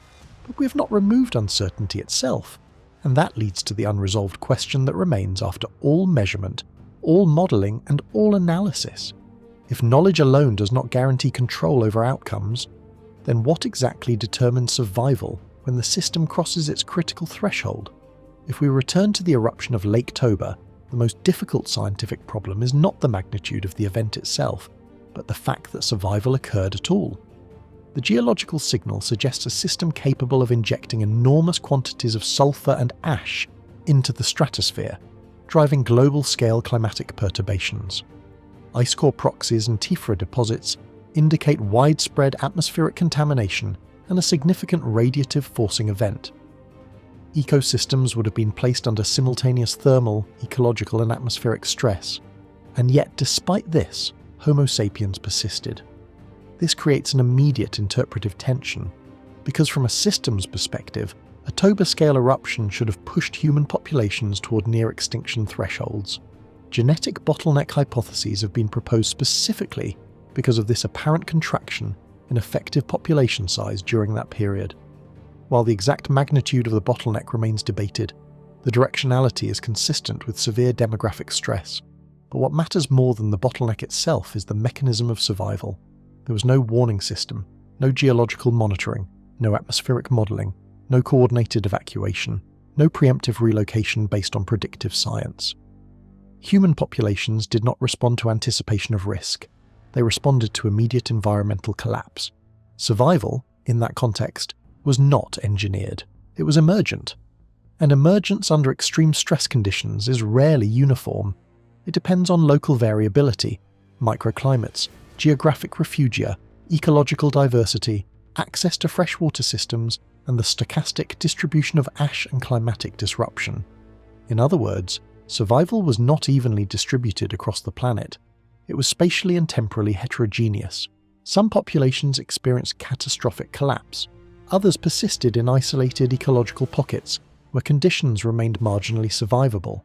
but we have not removed uncertainty itself, and that leads to the unresolved question that remains after all measurement, all modelling, and all analysis. If knowledge alone does not guarantee control over outcomes, then what exactly determines survival when the system crosses its critical threshold? If we return to the eruption of Lake Toba, the most difficult scientific problem is not the magnitude of the event itself, but the fact that survival occurred at all. The geological signal suggests a system capable of injecting enormous quantities of sulfur and ash into the stratosphere, driving global-scale climatic perturbations. Ice core proxies and tephra deposits indicate widespread atmospheric contamination and a significant radiative forcing event. Ecosystems would have been placed under simultaneous thermal, ecological and atmospheric stress, and yet despite this, Homo sapiens persisted. This creates an immediate interpretive tension, because from a systems perspective, a Toba-scale eruption should have pushed human populations toward near-extinction thresholds. Genetic bottleneck hypotheses have been proposed specifically because of this apparent contraction in effective population size during that period. While the exact magnitude of the bottleneck remains debated, the directionality is consistent with severe demographic stress. But what matters more than the bottleneck itself is the mechanism of survival. There was no warning system, no geological monitoring, no atmospheric modelling, no coordinated evacuation, no preemptive relocation based on predictive science. Human populations did not respond to anticipation of risk. They responded to immediate environmental collapse. Survival, in that context, was not engineered. It was emergent. And emergence under extreme stress conditions is rarely uniform. It depends on local variability, microclimates, geographic refugia, ecological diversity, access to freshwater systems, and the stochastic distribution of ash and climatic disruption. In other words, survival was not evenly distributed across the planet. It was spatially and temporally heterogeneous. Some populations experienced catastrophic collapse. Others persisted in isolated ecological pockets where conditions remained marginally survivable.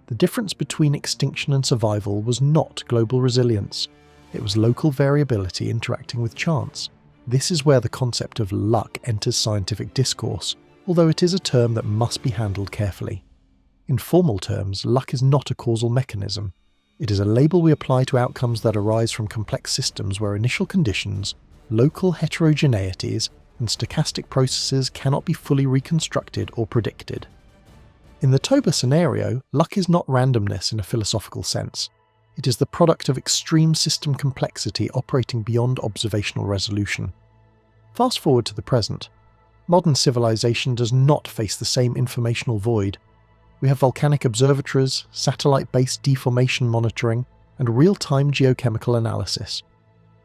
The difference between extinction and survival was not global resilience. It was local variability interacting with chance. This is where the concept of luck enters scientific discourse, although it is a term that must be handled carefully. In formal terms, luck is not a causal mechanism. It is a label we apply to outcomes that arise from complex systems where initial conditions, local heterogeneities, and stochastic processes cannot be fully reconstructed or predicted. In the Toba scenario, luck is not randomness in a philosophical sense. It is the product of extreme system complexity operating beyond observational resolution. Fast forward to the present. Modern civilization does not face the same informational void. We have volcanic observatories, satellite-based deformation monitoring, and real-time geochemical analysis.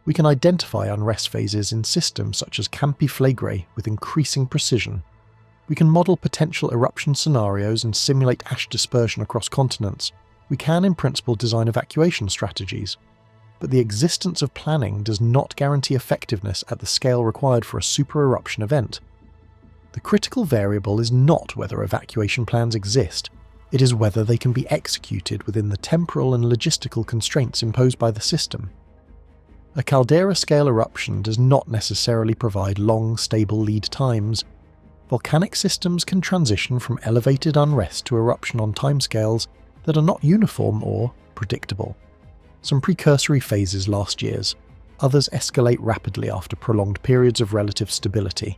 We can identify unrest phases in systems such as Campi Flegrei with increasing precision. We can model potential eruption scenarios and simulate ash dispersion across continents. We can, in principle, design evacuation strategies. But the existence of planning does not guarantee effectiveness at the scale required for a super-eruption event. The critical variable is not whether evacuation plans exist, it is whether they can be executed within the temporal and logistical constraints imposed by the system. A caldera-scale eruption does not necessarily provide long, stable lead times. Volcanic systems can transition from elevated unrest to eruption on timescales that are not uniform or predictable. Some precursory phases last years, others escalate rapidly after prolonged periods of relative stability.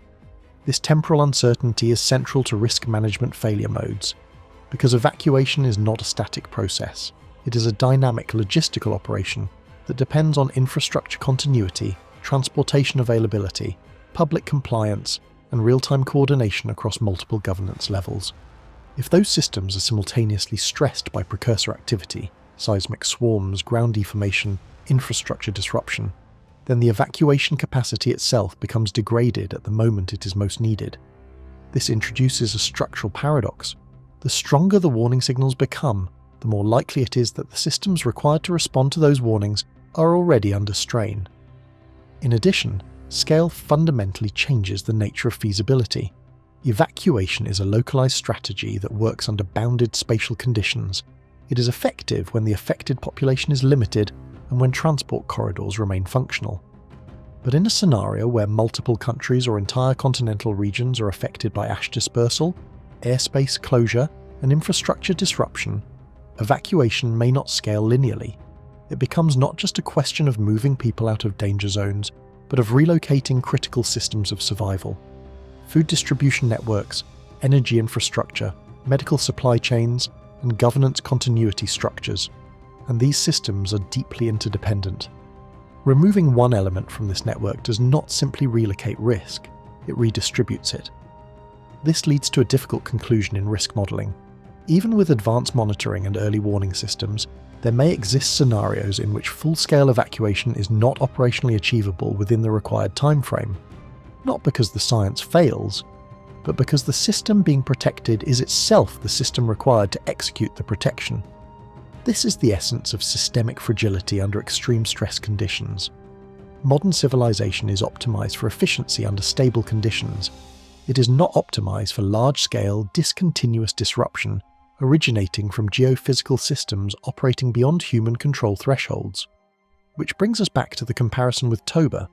This temporal uncertainty is central to risk management failure modes, because evacuation is not a static process. It is a dynamic logistical operation that depends on infrastructure continuity, transportation availability, public compliance, and real-time coordination across multiple governance levels. If those systems are simultaneously stressed by precursor activity, seismic swarms, ground deformation, infrastructure disruption, then the evacuation capacity itself becomes degraded at the moment it is most needed. This introduces a structural paradox. The stronger the warning signals become, the more likely it is that the systems required to respond to those warnings are already under strain. In addition, scale fundamentally changes the nature of feasibility. Evacuation is a localized strategy that works under bounded spatial conditions. It is effective when the affected population is limited and when transport corridors remain functional. But in a scenario where multiple countries or entire continental regions are affected by ash dispersal, airspace closure, and infrastructure disruption, evacuation may not scale linearly. It becomes not just a question of moving people out of danger zones, but of relocating critical systems of survival. Food distribution networks, energy infrastructure, medical supply chains, and governance continuity structures. And these systems are deeply interdependent. Removing one element from this network does not simply relocate risk, it redistributes it. This leads to a difficult conclusion in risk modelling. Even with advanced monitoring and early warning systems, there may exist scenarios in which full-scale evacuation is not operationally achievable within the required timeframe, not because the science fails, but because the system being protected is itself the system required to execute the protection. This is the essence of systemic fragility under extreme stress conditions. Modern civilization is optimized for efficiency under stable conditions. It is not optimized for large-scale, discontinuous disruption originating from geophysical systems operating beyond human control thresholds. Which brings us back to the comparison with Toba.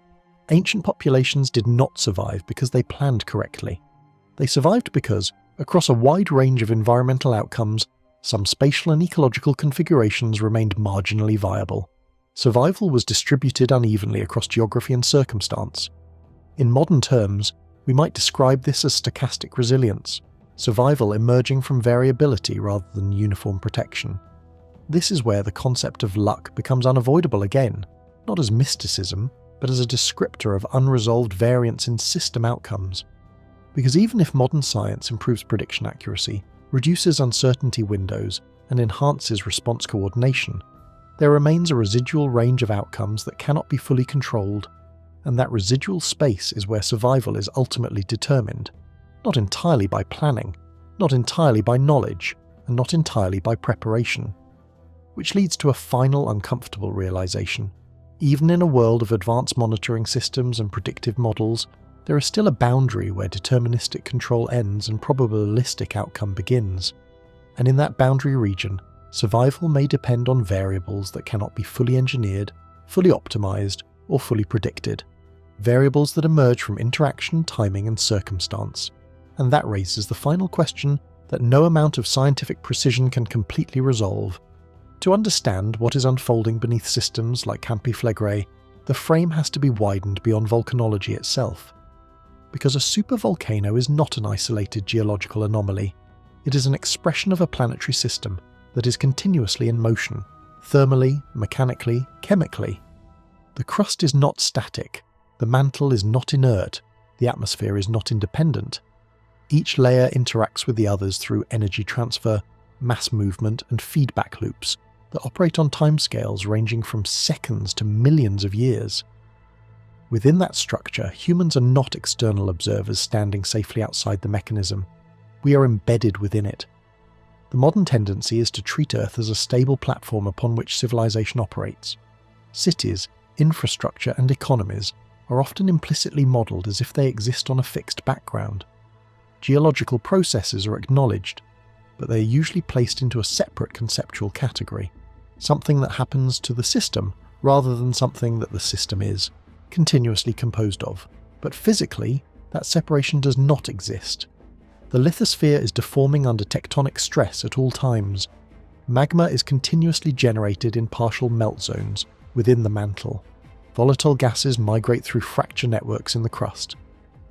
Ancient populations did not survive because they planned correctly. They survived because, across a wide range of environmental outcomes, some spatial and ecological configurations remained marginally viable. Survival was distributed unevenly across geography and circumstance. In modern terms, we might describe this as stochastic resilience, survival emerging from variability rather than uniform protection. This is where the concept of luck becomes unavoidable again, not as mysticism, but as a descriptor of unresolved variance in system outcomes. Because even if modern science improves prediction accuracy, reduces uncertainty windows, and enhances response coordination, there remains a residual range of outcomes that cannot be fully controlled, and that residual space is where survival is ultimately determined, not entirely by planning, not entirely by knowledge, and not entirely by preparation. Which leads to a final uncomfortable realization. Even in a world of advanced monitoring systems and predictive models, there is still a boundary where deterministic control ends and probabilistic outcome begins. And in that boundary region, survival may depend on variables that cannot be fully engineered, fully optimized, or fully predicted. Variables that emerge from interaction, timing, and circumstance. And that raises the final question that no amount of scientific precision can completely resolve. To understand what is unfolding beneath systems like Campi Flegrei, the frame has to be widened beyond volcanology itself. Because a supervolcano is not an isolated geological anomaly. It is an expression of a planetary system that is continuously in motion, thermally, mechanically, chemically. The crust is not static, the mantle is not inert, the atmosphere is not independent. Each layer interacts with the others through energy transfer, mass movement, and feedback loops that operate on timescales ranging from seconds to millions of years. Within that structure, humans are not external observers standing safely outside the mechanism. We are embedded within it. The modern tendency is to treat Earth as a stable platform upon which civilization operates. Cities, infrastructure, and economies are often implicitly modelled as if they exist on a fixed background. Geological processes are acknowledged, but they are usually placed into a separate conceptual category, something that happens to the system rather than something that the system is, continuously composed of. But physically, that separation does not exist. The lithosphere is deforming under tectonic stress at all times. Magma is continuously generated in partial melt zones within the mantle. Volatile gases migrate through fracture networks in the crust.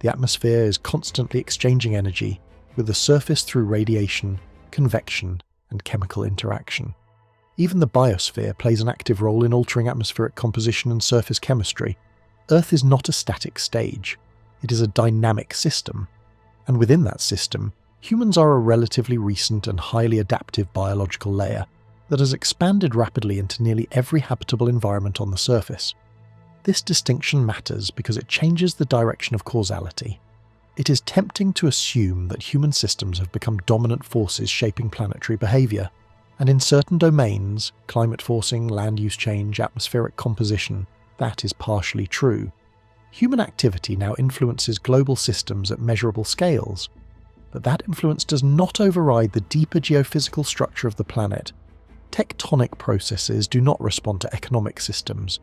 The atmosphere is constantly exchanging energy with the surface through radiation, convection, and chemical interaction. Even the biosphere plays an active role in altering atmospheric composition and surface chemistry. Earth is not a static stage, it is a dynamic system. And within that system, humans are a relatively recent and highly adaptive biological layer that has expanded rapidly into nearly every habitable environment on the surface. This distinction matters because it changes the direction of causality. It is tempting to assume that human systems have become dominant forces shaping planetary behaviour, and in certain domains, climate forcing, land use change, atmospheric composition, that is partially true. Human activity now influences global systems at measurable scales, but that influence does not override the deeper geophysical structure of the planet. Tectonic processes do not respond to economic systems.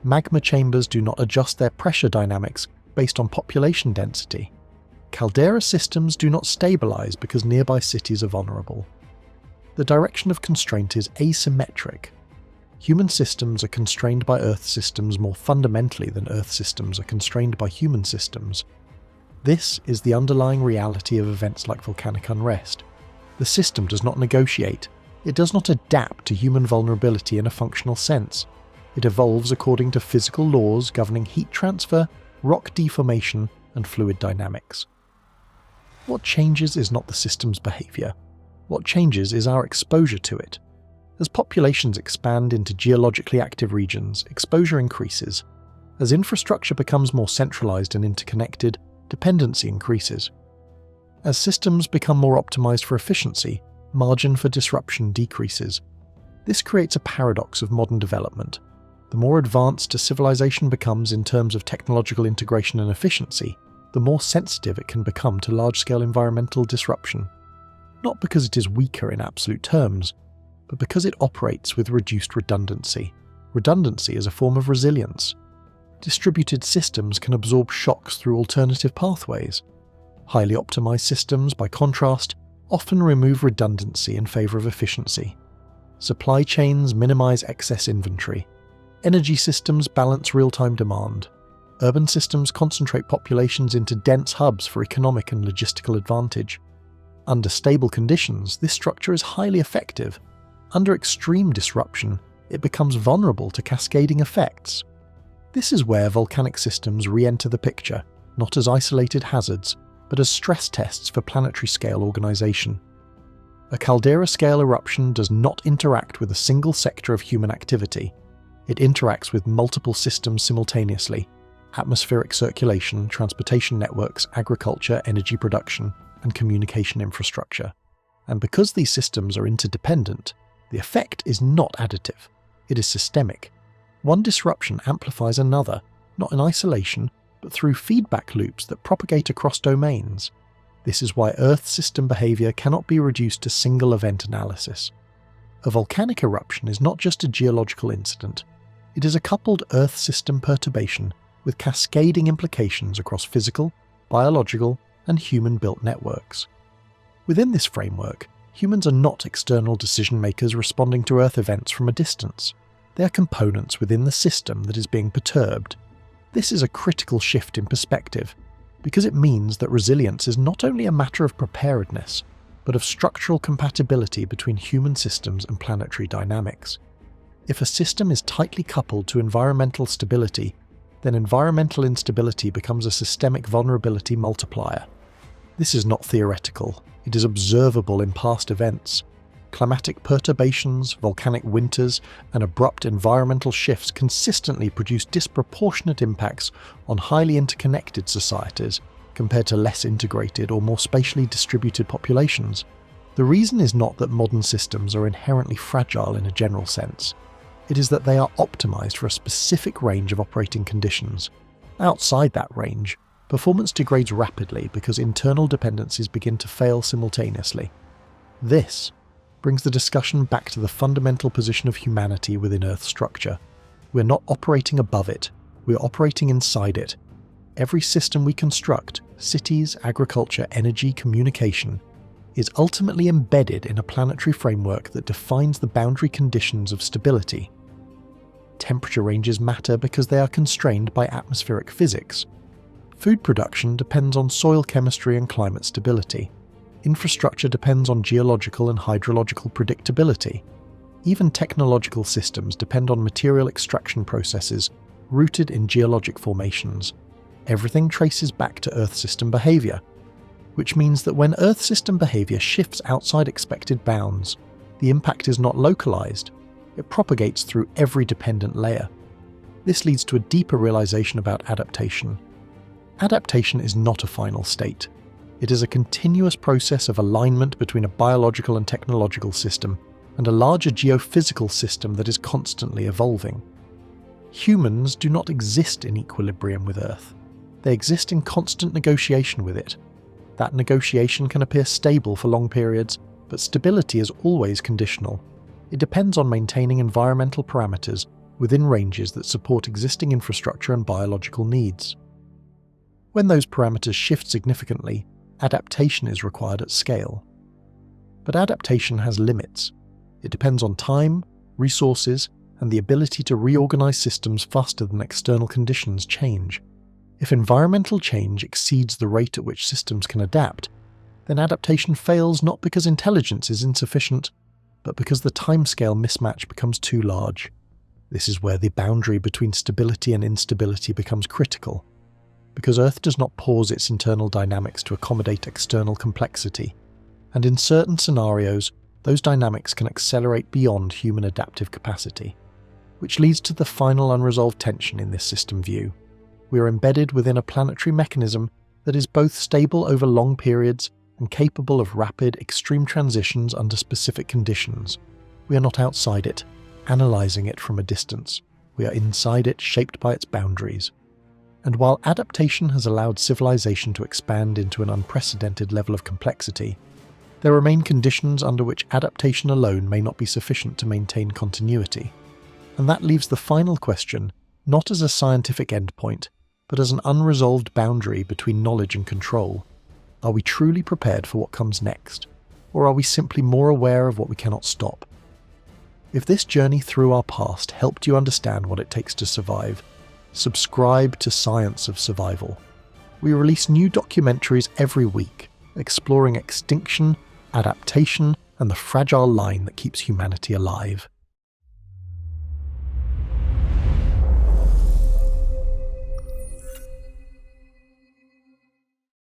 Magma chambers do not adjust their pressure dynamics based on population density. Caldera systems do not stabilize because nearby cities are vulnerable. The direction of constraint is asymmetric. Human systems are constrained by Earth systems more fundamentally than Earth systems are constrained by human systems. This is the underlying reality of events like volcanic unrest. The system does not negotiate. It does not adapt to human vulnerability in a functional sense. It evolves according to physical laws governing heat transfer, rock deformation, and fluid dynamics. What changes is not the system's behaviour. What changes is our exposure to it. As populations expand into geologically active regions, exposure increases. As infrastructure becomes more centralised and interconnected, dependency increases. As systems become more optimised for efficiency, margin for disruption decreases. This creates a paradox of modern development. The more advanced a civilization becomes in terms of technological integration and efficiency, the more sensitive it can become to large-scale environmental disruption. Not because it is weaker in absolute terms, but because it operates with reduced redundancy. Redundancy is a form of resilience. Distributed systems can absorb shocks through alternative pathways. Highly optimized systems, by contrast, often remove redundancy in favor of efficiency. Supply chains minimize excess inventory. Energy systems balance real-time demand. Urban systems concentrate populations into dense hubs for economic and logistical advantage. Under stable conditions, this structure is highly effective. Under extreme disruption, it becomes vulnerable to cascading effects. This is where volcanic systems re-enter the picture, not as isolated hazards, but as stress tests for planetary-scale organisation. A caldera-scale eruption does not interact with a single sector of human activity. It interacts with multiple systems simultaneously: atmospheric circulation, transportation networks, agriculture, energy production, and communication infrastructure. And because these systems are interdependent, the effect is not additive. It is systemic. One disruption amplifies another, not in isolation, but through feedback loops that propagate across domains. This is why Earth system behaviour cannot be reduced to single event analysis. A volcanic eruption is not just a geological incident. It is a coupled Earth system perturbation with cascading implications across physical, biological, and human-built networks. Within this framework, humans are not external decision-makers responding to Earth events from a distance. They are components within the system that is being perturbed. This is a critical shift in perspective, because it means that resilience is not only a matter of preparedness, but of structural compatibility between human systems and planetary dynamics. If a system is tightly coupled to environmental stability, then environmental instability becomes a systemic vulnerability multiplier. This is not theoretical, it is observable in past events. Climatic perturbations, volcanic winters, and abrupt environmental shifts consistently produce disproportionate impacts on highly interconnected societies compared to less integrated or more spatially distributed populations. The reason is not that modern systems are inherently fragile in a general sense. It is that they are optimized for a specific range of operating conditions. Outside that range, performance degrades rapidly because internal dependencies begin to fail simultaneously. This brings the discussion back to the fundamental position of humanity within Earth's structure. We're not operating above it, we're operating inside it. Every system we construct, cities, agriculture, energy, communication, is ultimately embedded in a planetary framework that defines the boundary conditions of stability. Temperature ranges matter because they are constrained by atmospheric physics. Food production depends on soil chemistry and climate stability. Infrastructure depends on geological and hydrological predictability. Even technological systems depend on material extraction processes rooted in geologic formations. Everything traces back to Earth system behaviour, which means that when Earth system behaviour shifts outside expected bounds, the impact is not localised, it propagates through every dependent layer. This leads to a deeper realisation about adaptation. Adaptation is not a final state. It is a continuous process of alignment between a biological and technological system and a larger geophysical system that is constantly evolving. Humans do not exist in equilibrium with Earth. They exist in constant negotiation with it. That negotiation can appear stable for long periods, but stability is always conditional. It depends on maintaining environmental parameters within ranges that support existing infrastructure and biological needs. When those parameters shift significantly, adaptation is required at scale. But adaptation has limits. It depends on time, resources, and the ability to reorganize systems faster than external conditions change. If environmental change exceeds the rate at which systems can adapt, then adaptation fails not because intelligence is insufficient, but because the timescale mismatch becomes too large. This is where the boundary between stability and instability becomes critical, because Earth does not pause its internal dynamics to accommodate external complexity, and in certain scenarios, those dynamics can accelerate beyond human adaptive capacity, which leads to the final unresolved tension in this system view. We are embedded within a planetary mechanism that is both stable over long periods and capable of rapid, extreme transitions under specific conditions. We are not outside it, analysing it from a distance. We are inside it, shaped by its boundaries. And while adaptation has allowed civilization to expand into an unprecedented level of complexity, there remain conditions under which adaptation alone may not be sufficient to maintain continuity. And that leaves the final question not as a scientific endpoint, but as an unresolved boundary between knowledge and control. Are we truly prepared for what comes next? Or are we simply more aware of what we cannot stop? If this journey through our past helped you understand what it takes to survive, subscribe to Science of Survival. We release new documentaries every week, exploring extinction, adaptation, and the fragile line that keeps humanity alive.